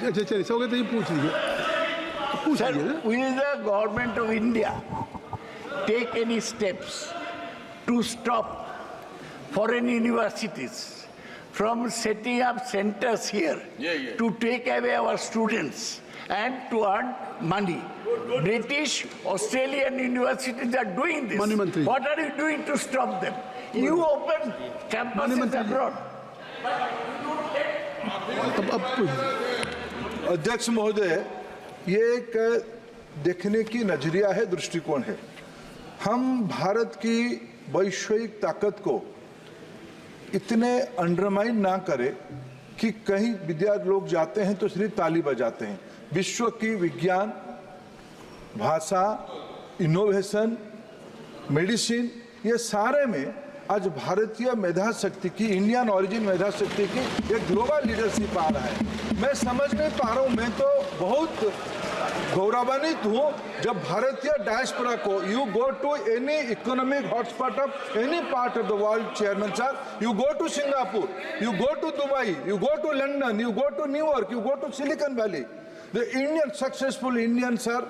अच्छा चलिए, सौगत जी पूछ लीजिए। Sir, will the government of India take any steps to stop foreign universities from setting up centers here to take away our students and to earn money? British, Australian universities are doing this. What are you doing to stop them? You open campuses abroad. अध्यक्ष महोदय, ये एक देखने की नजरिया है, दृष्टिकोण है। हम भारत की वैश्विक ताकत को इतने अंडरमाइन ना करें कि कहीं विद्यार्थी लोग जाते हैं तो सिर्फ ताली बजाते हैं। विश्व की विज्ञान, भाषा, इनोवेशन, मेडिसिन, ये सारे में आज भारतीय मेधा शक्ति की, इंडियन ओरिजिन मेधा शक्ति की एक ग्लोबल लीडरशिप आ रहा है। मैं समझ नहीं पा रहा हूँ, मैं तो बहुत गौरवान्वित हूँ जब भारतीय डायस्पोरा को, you go to any economic hotspot of any part of the world, chairman sir, you go to Singapore, you go to Dubai, you go to London, you go to New York, you go to Silicon Valley. The Indian, successful Indians are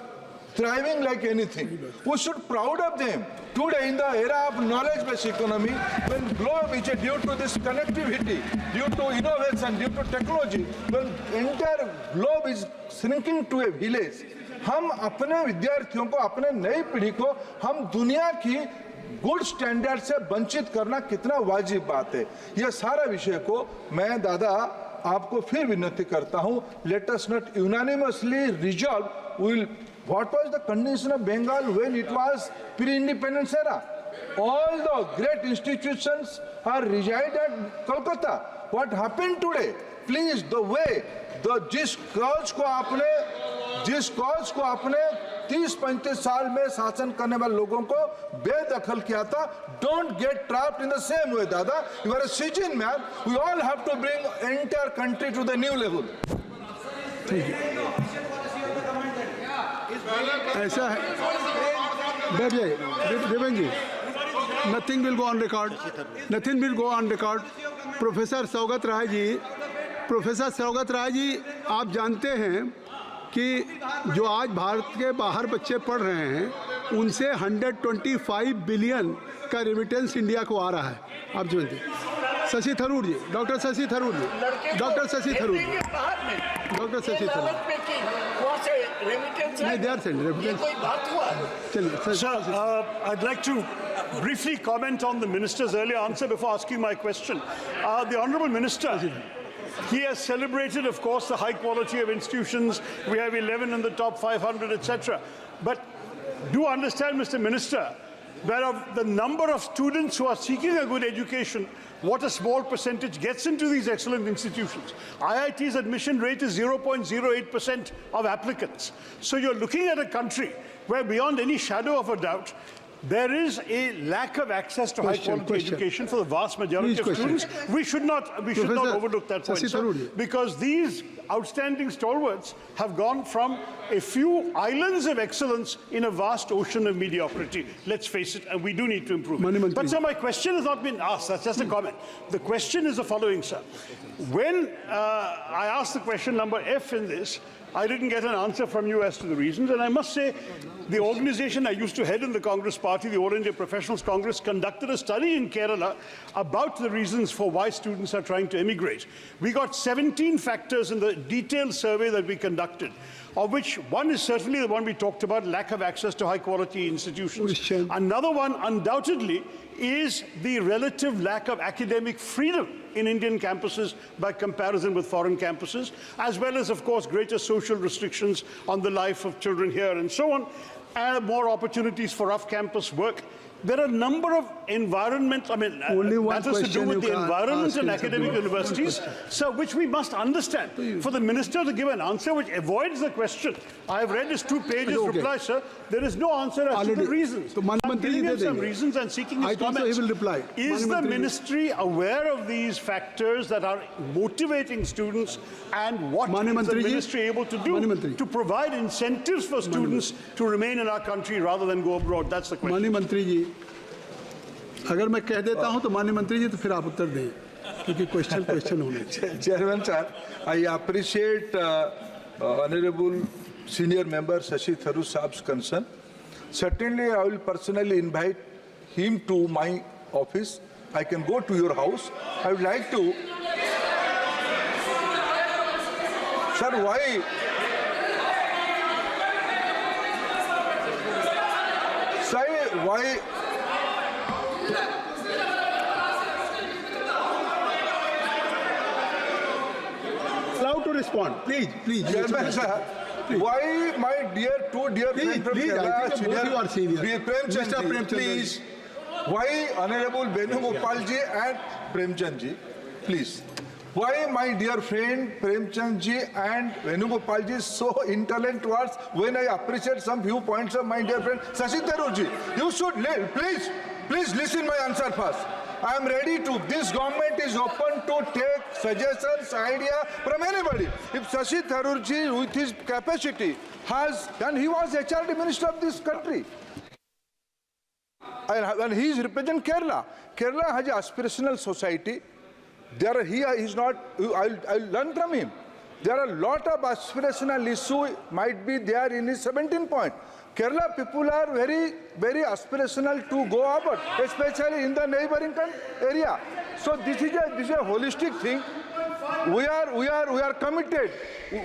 thriving like anything. We should proud of them. Today, in the era of knowledge-based economy, when globe is due to this connectivity, due to innovation, due to technology, when entire globe is shrinking to a village, हम अपने विद्यार्थियों को, अपने नई पीढ़ी को हम दुनिया की गुड स्टैंडर्ड से वंचित करना कितना वाजिब बात है। यह सारा विषय को मैं दादा आपको फिर विनती करता हूं, let us not unanimously resolve will what was the condition of Bengal when it was pre independence era. All the great institutions are resided at Kolkata. What happened today? Please the way जिस कॉज को आपने 30-35 साल में शासन करने वाले लोगों को बेदखल किया था, don't get trapped in the same way दादा। You are a citizen man, we all have to bring entire country to the new level. ऐसा है, बैठ जाइए Devendra ji, nothing will go on record, nothing will go on record. Professor Saugata Roy ji, आप जानते हैं कि जो आज भारत के बाहर बच्चे पढ़ रहे हैं उनसे 125 बिलियन का रेमिटेंस इंडिया को आ रहा है। आप जानते हैं शशि थरूर जी, डॉक्टर शशि थरूर जी, नहीं दे आर सेंड रेमिटेंस। चलिए sir, I'd like to briefly comment on the minister's earlier answer before asking my question. The Honourable Minister, he has celebrated, of course, the high quality of institutions. We have 11 in the top 500, etc. But do understand, Mr. Minister, that of the number of students who are seeking a good education, what a small percentage gets into these excellent institutions. IIT's admission rate is 0.08% of applicants. So you're looking at a country where, beyond any shadow of a doubt, there is a lack of access to high-quality education for the vast majority of students. We should not overlook that point, sir, because these outstanding stalwarts have gone from a few islands of excellence in a vast ocean of mediocrity. Let's face it, and we do need to improve it. But, sir, my question has not been asked. That's just a comment. The question is the following, sir. When I asked the question number F in this, I didn't get an answer from you as to the reasons, and I must say the organization I used to head in the Congress Party, the All India Professionals Congress, conducted a study in Kerala about the reasons for why students are trying to immigrate. We got 17 factors in the detailed survey that we conducted, of which one is certainly the one we talked about, lack of access to high-quality institutions. Another one, undoubtedly, is the relative lack of academic freedom in Indian campuses by comparison with foreign campuses, as well as, of course, greater social restrictions on the life of children here and so on, and more opportunities for off-campus work. There are a number of matters to do with the environment and academic universities, sir, which we must understand. For the minister to give an answer which avoids the question, I have read his 2 pages reply, sir. There is no answer as to the reasons. I'm giving him some reasons and seeking his comments. He will reply. Is the ministry aware of these factors that are motivating students, and what is the ministry able to do to provide incentives for students to remain in our country rather than go abroad? That's the question. माननीय मंत्री जी, अगर मैं कह देता हूं तो माननीय मंत्री जी तो फिर आप उत्तर दें, क्योंकि क्वेश्चन होने चाहिए। Chairman sir, I appreciate Honorable Senior Member Shashi Tharoor Saab's concern. Certainly, I will personally invite him to my office. I can go to your house. I would like to, sir, why? Sir, why? Allowed to respond, please. Chairman sir, why my two dear friends from Kerala, Premchand ji, please. Why Honorable Venugopal ji and Premchand ji, please. Why my dear friend Premchand ji and Venugopal ji so intolerant towards when I appreciate some few points of my dear friend Shashi Tharoor ji? You should please listen my answer first. I am ready to. This government is open to take suggestions, idea from anybody. If Shashi Tharoor ji, with his capacity, has, and he was HRD minister of this country, and he is representing Kerala. Kerala has an aspirational society. There, he is not. I'll learn from him. There are a lot of aspirational issues might be there in his 17 point. Kerala people are very, very aspirational to go upward, especially in the neighboring area. So this is a holistic thing. We are committed.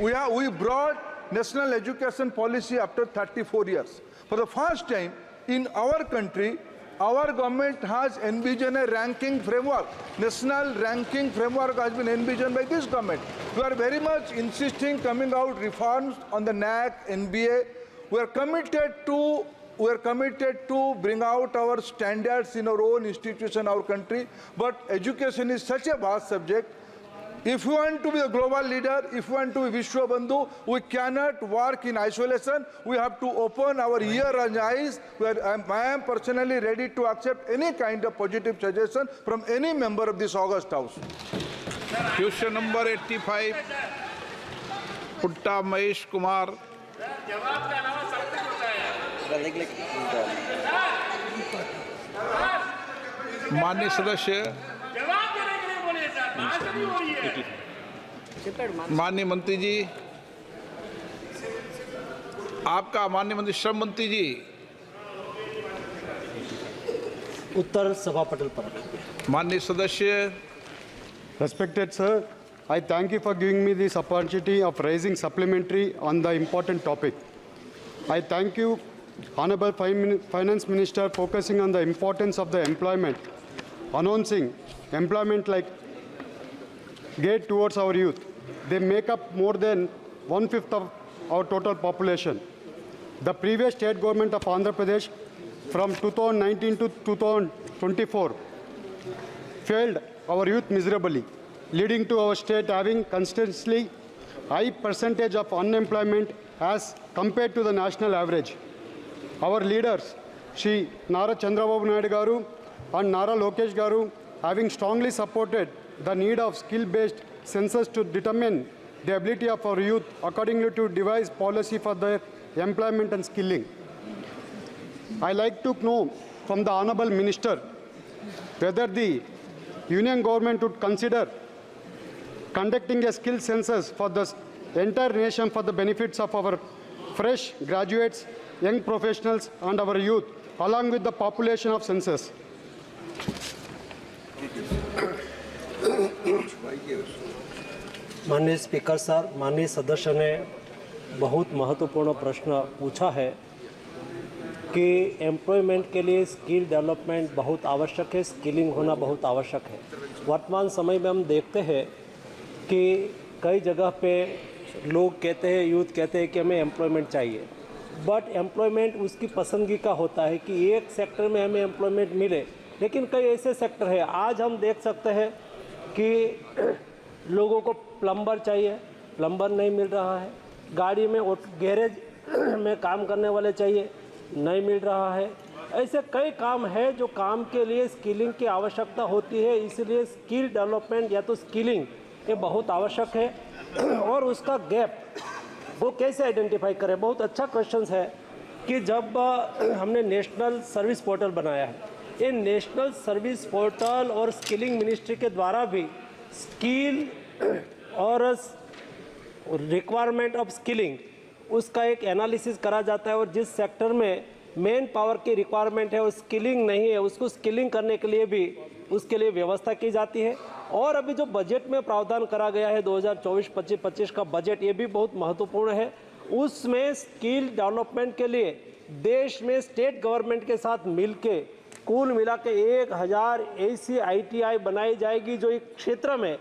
We brought national education policy after 34 years. For the first time in our country, our government has envisioned a ranking framework. National ranking framework has been envisioned by this government. We are very much insisting coming out reforms on the NAC, NBA. We are committed to bring out our standards in our own institution, our country. But education is such a vast subject. If we want to be a global leader, if we want to be Vishwa Bandhu, we cannot work in isolation. We have to open our ear and eyes. I am personally ready to accept any kind of positive suggestion from any member of this august house. Question number 85, Putta Mahesh Kumar. माननीय सदस्य, माननीय मंत्री जी, आपका माननीय मंत्री श्रम मंत्री जी। उत्तर सभा पटल पर। माननीय सदस्य। Respected sir, I thank you for giving me this opportunity of raising supplementary on the important topic. I thank you, Honorable Finance Minister, focusing on the importance of the employment, announcing employment like gate towards our youth. They make up more than 1/5 of our total population. The previous state government of Andhra Pradesh from 2019 to 2024 failed our youth miserably, leading to our state having consistently high percentage of unemployment as compared to the national average. Our leaders, Shri Nara Chandrababu Naidu Garu and Nara Lokesh Garu, having strongly supported the need of skill-based census to determine the ability of our youth accordingly to devise policy for their employment and skilling. I like to know from the Honorable Minister whether the Union government would consider conducting a skill census for the entire nation for the benefits of our fresh graduates, young professionals and our youth, along with the population of census. माननीय speaker sir, माननीय सदस्य ने बहुत महत्वपूर्ण प्रश्न पूछा है कि एम्प्लॉयमेंट के लिए स्किल डेवलपमेंट बहुत आवश्यक है, स्किलिंग होना बहुत आवश्यक है। वर्तमान समय में हम देखते हैं कि कई जगह पे लोग कहते हैं, यूथ कहते हैं कि हमें एम्प्लॉयमेंट चाहिए, बट एम्प्लॉयमेंट उसकी पसंदगी का होता है कि एक सेक्टर में हमें एम्प्लॉयमेंट मिले, लेकिन कई ऐसे सेक्टर है, आज हम देख सकते हैं कि लोगों को प्लम्बर चाहिए, प्लम्बर नहीं मिल रहा है, गाड़ी में गैरेज में काम करने वाले चाहिए, नहीं मिल रहा है। ऐसे कई काम है जो काम के लिए स्किलिंग की आवश्यकता होती है, इसलिए स्किल डेवलपमेंट या तो स्किलिंग ये बहुत आवश्यक है। और उसका गैप वो कैसे आइडेंटिफाई करें, बहुत अच्छा क्वेश्चन है कि जब हमने नेशनल सर्विस पोर्टल बनाया है, ये नेशनल सर्विस पोर्टल और स्किलिंग मिनिस्ट्री के द्वारा भी स्किल और रिक्वायरमेंट ऑफ स्किलिंग उसका एक एनालिसिस करा जाता है, और जिस सेक्टर में मेन पावर की रिक्वायरमेंट है वो स्किलिंग नहीं है, उसको स्किलिंग करने के लिए भी उसके लिए व्यवस्था की जाती है। और अभी जो बजट में प्रावधान करा गया है 2024-25 का बजट, ये भी बहुत महत्वपूर्ण है। उसमें स्किल डेवलपमेंट के लिए देश में स्टेट गवर्नमेंट के साथ मिलके कुल मिला के 1000 ऐसी ITI बनाई जाएगी जो एक क्षेत्र में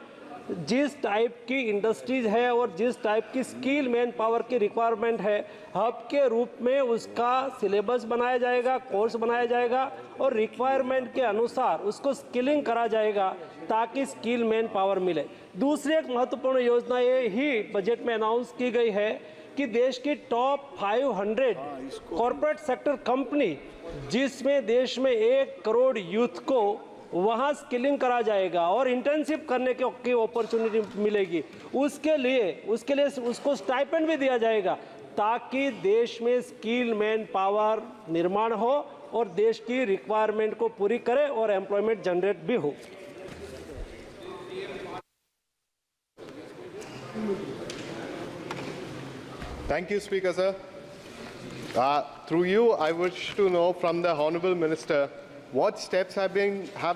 जिस टाइप की इंडस्ट्रीज है और जिस टाइप की स्किल मैन पावर की रिक्वायरमेंट है, हब के रूप में उसका सिलेबस बनाया जाएगा, कोर्स बनाया जाएगा और रिक्वायरमेंट के अनुसार उसको स्किलिंग करा जाएगा ताकि स्किल मैन पावर मिले। दूसरी एक महत्वपूर्ण योजना ये ही बजट में अनाउंस की गई है कि देश की टॉप 500 कॉरपोरेट सेक्टर कंपनी जिसमें देश में 1 करोड़ यूथ को वहाँ स्किलिंग करा जाएगा और इंटर्नशिप करने की अपॉर्चुनिटी मिलेगी। उसके लिए उसको स्टाइपेंड भी दिया जाएगा ताकि देश में स्किल मैन पावर निर्माण हो और देश की रिक्वायरमेंट को पूरी करे और एम्प्लॉयमेंट जनरेट भी हो। Thank you, Speaker, sir. Through you, I wish to know from the Honourable Minister, what steps have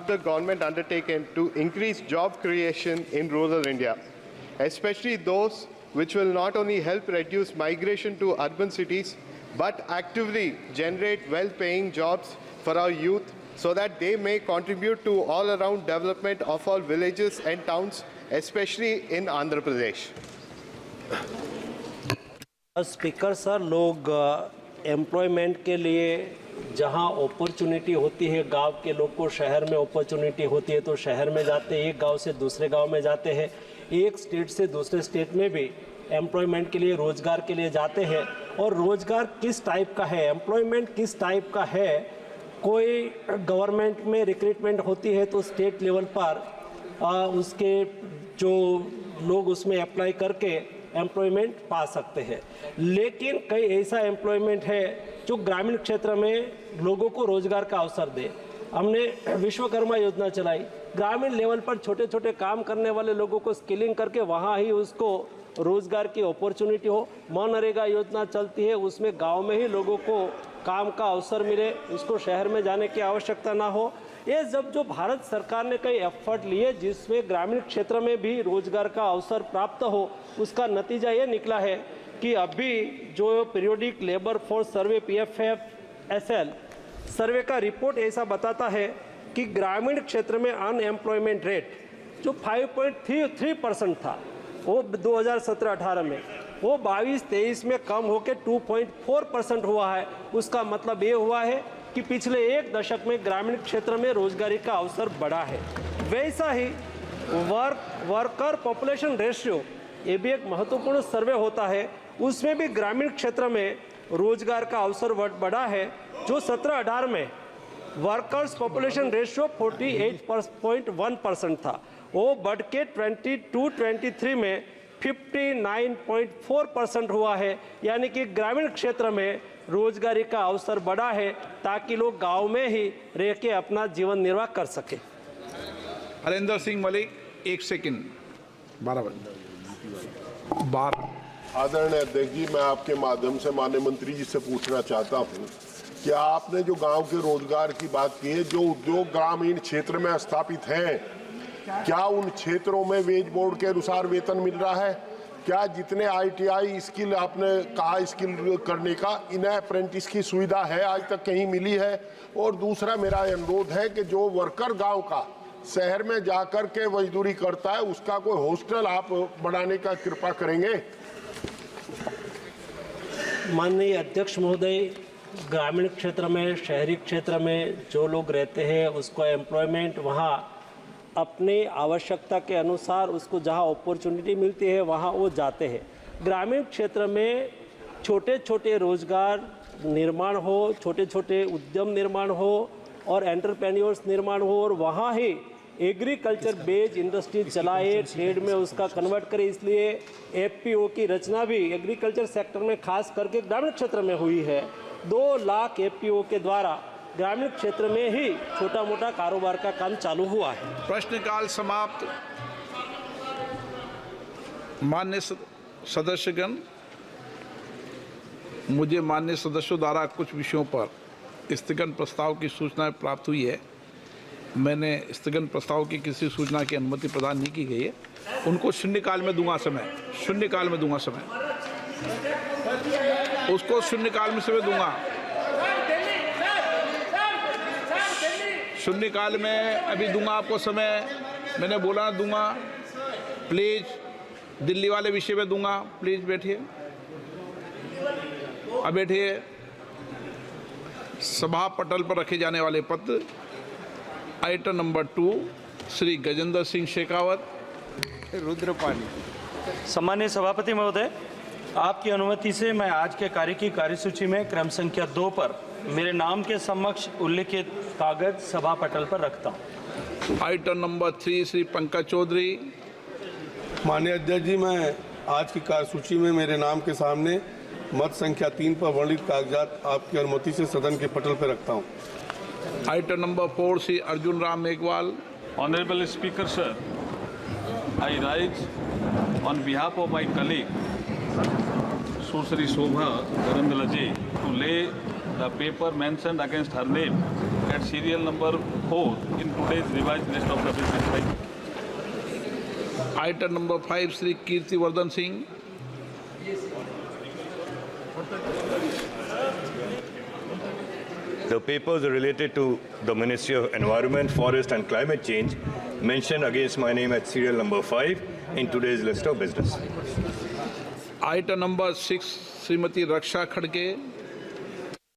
the government undertaken to increase job creation in rural India, especially those which will not only help reduce migration to urban cities, but actively generate well-paying jobs for our youth so that they may contribute to all-around development of our villages and towns, especially in Andhra Pradesh. Speaker sir, लोग employment के लिए जहां opportunity होती है, गांव के लोग को शहर में अपॉर्चुनिटी होती है तो शहर में जाते हैं, एक गांव से दूसरे गांव में जाते हैं, एक स्टेट से दूसरे स्टेट में भी एम्प्लॉयमेंट के लिए, रोजगार के लिए जाते हैं। और रोजगार किस टाइप का है, एम्प्लॉयमेंट किस टाइप का है, कोई गवर्नमेंट में रिक्रूटमेंट होती है तो स्टेट लेवल पर उसके जो लोग उसमें अप्लाई करके एम्प्लॉयमेंट पा सकते हैं, लेकिन कई ऐसा एम्प्लॉयमेंट है जो ग्रामीण क्षेत्र में लोगों को रोजगार का अवसर दे। हमने विश्वकर्मा योजना चलाई, ग्रामीण लेवल पर छोटे छोटे काम करने वाले लोगों को स्किलिंग करके वहाँ ही उसको रोजगार की अपॉर्चुनिटी हो। मनरेगा योजना चलती है, उसमें गांव में ही लोगों को काम का अवसर मिले, उसको शहर में जाने की आवश्यकता ना हो। ये जब जो भारत सरकार ने कई एफर्ट लिए जिसमें ग्रामीण क्षेत्र में भी रोजगार का अवसर प्राप्त हो, उसका नतीजा ये निकला है कि अभी जो periodic labour force survey PFFSL सर्वे का रिपोर्ट ऐसा बताता है कि ग्रामीण क्षेत्र में अनएम्प्लॉयमेंट रेट जो 5.33% था वो 2017-18 में, वो 22-23 में कम होकर 2.4% हुआ है। उसका मतलब ये हुआ है कि पिछले एक दशक में ग्रामीण क्षेत्र में रोजगारी का अवसर बढ़ा है। वैसा ही वर्कर पॉपुलेशन रेशियो, ये भी एक महत्वपूर्ण सर्वे होता है, उसमें भी ग्रामीण क्षेत्र में रोजगार का अवसर बढ़ा है। जो 17-18 में वर्कर्स पॉपुलेशन रेशियो 48.1% था, वो बढ़ के 22-23 में 59.4% हुआ है। यानी कि ग्रामीण क्षेत्र में रोजगारी का अवसर बढ़ा है ताकि लोग गांव में ही रह के अपना जीवन निर्वाह कर सके। हरेंद्र सिंह मलिक, 1 सेकंड। 12 आदरणीय अध्यक्ष जी, मैं आपके माध्यम से माननीय मंत्री जी से पूछना चाहता हूं कि आपने जो गांव के रोजगार की बात की है, जो उद्योग ग्रामीण क्षेत्र में स्थापित हैं, क्या उन क्षेत्रों में वेज बोर्ड के अनुसार वेतन मिल रहा है? क्या जितने ITI स्किल आपने कहा स्किल करने का, इन्हें अप्रेंटिस की सुविधा है, आज तक कहीं मिली है? और दूसरा मेरा अनुरोध है कि जो वर्कर गांव का शहर में जाकर के मजदूरी करता है, उसका कोई हॉस्टल आप बनाने का कृपा करेंगे? माननीय अध्यक्ष महोदय, ग्रामीण क्षेत्र में, शहरी क्षेत्र में जो लोग रहते हैं उसको एम्प्लॉयमेंट वहाँ अपनी आवश्यकता के अनुसार उसको जहाँ अपॉर्चुनिटी मिलती है वहाँ वो जाते हैं। ग्रामीण क्षेत्र में छोटे छोटे रोजगार निर्माण हो, छोटे छोटे उद्यम निर्माण हो और एंटरप्रेन्योर्स निर्माण हो और वहाँ ही एग्रीकल्चर बेस्ड इंडस्ट्री चलाए, ट्रेड में उसका कन्वर्ट करे। इसलिए FPO की रचना भी एग्रीकल्चर सेक्टर में खास करके ग्रामीण क्षेत्र में हुई है। 2 लाख FPO के द्वारा ग्रामीण क्षेत्र में ही छोटा मोटा कारोबार का काम चालू हुआ है। प्रश्नकाल समाप्त। माननीय सदस्यगण, मुझे माननीय सदस्यों द्वारा कुछ विषयों पर स्थगन प्रस्ताव की सूचना प्राप्त हुई है। मैंने स्थगन प्रस्ताव की किसी सूचना की अनुमति प्रदान नहीं की गई है। उनको शून्यकाल में दूंगा समय, शून्यकाल में दूंगा समय, उसको शून्यकाल में समय दूंगा। शून्यकाल में अभी दूंगा आपको समय, मैंने बोला दूंगा। प्लीज दिल्ली वाले विषय में दूंगा। प्लीज बैठिए, अब बैठिए। सभा पटल पर रखे जाने वाले पत्र, आइटम नंबर 2, श्री गजेंद्र सिंह शेखावत। रुद्रपानी। सम्मानीय सभापति महोदय, आपकी अनुमति से मैं आज के कार्य की कार्यसूची में क्रम संख्या 2 पर मेरे नाम के समक्ष उल्लिखित कागज सभा पटल पर रखता हूँ। Item number 3 Shri Pankaj Chaudhary. माननीय अध्यक्ष जी, मैं आज की कार्यसूची में मेरे नाम के सामने मत संख्या 3 पर वर्णित कागजात आपकी अनुमति से सदन के पटल पर रखता हूँ। Item number 4 Shri Arjun Ram Meghwal. Honorable Speaker, sir, I rise on behalf of my colleague, Sushri Shobha Garandalaje, to lay the paper mentioned against her name at serial number 4 in today's revised list of the business. Item number 5 Shri Kirtivardhan Singh. The papers are related to the Ministry of Environment, Forest and Climate Change mentioned against my name at serial number 5 in today's list of business. Item number 6 Shrimati Raksha खड़गे।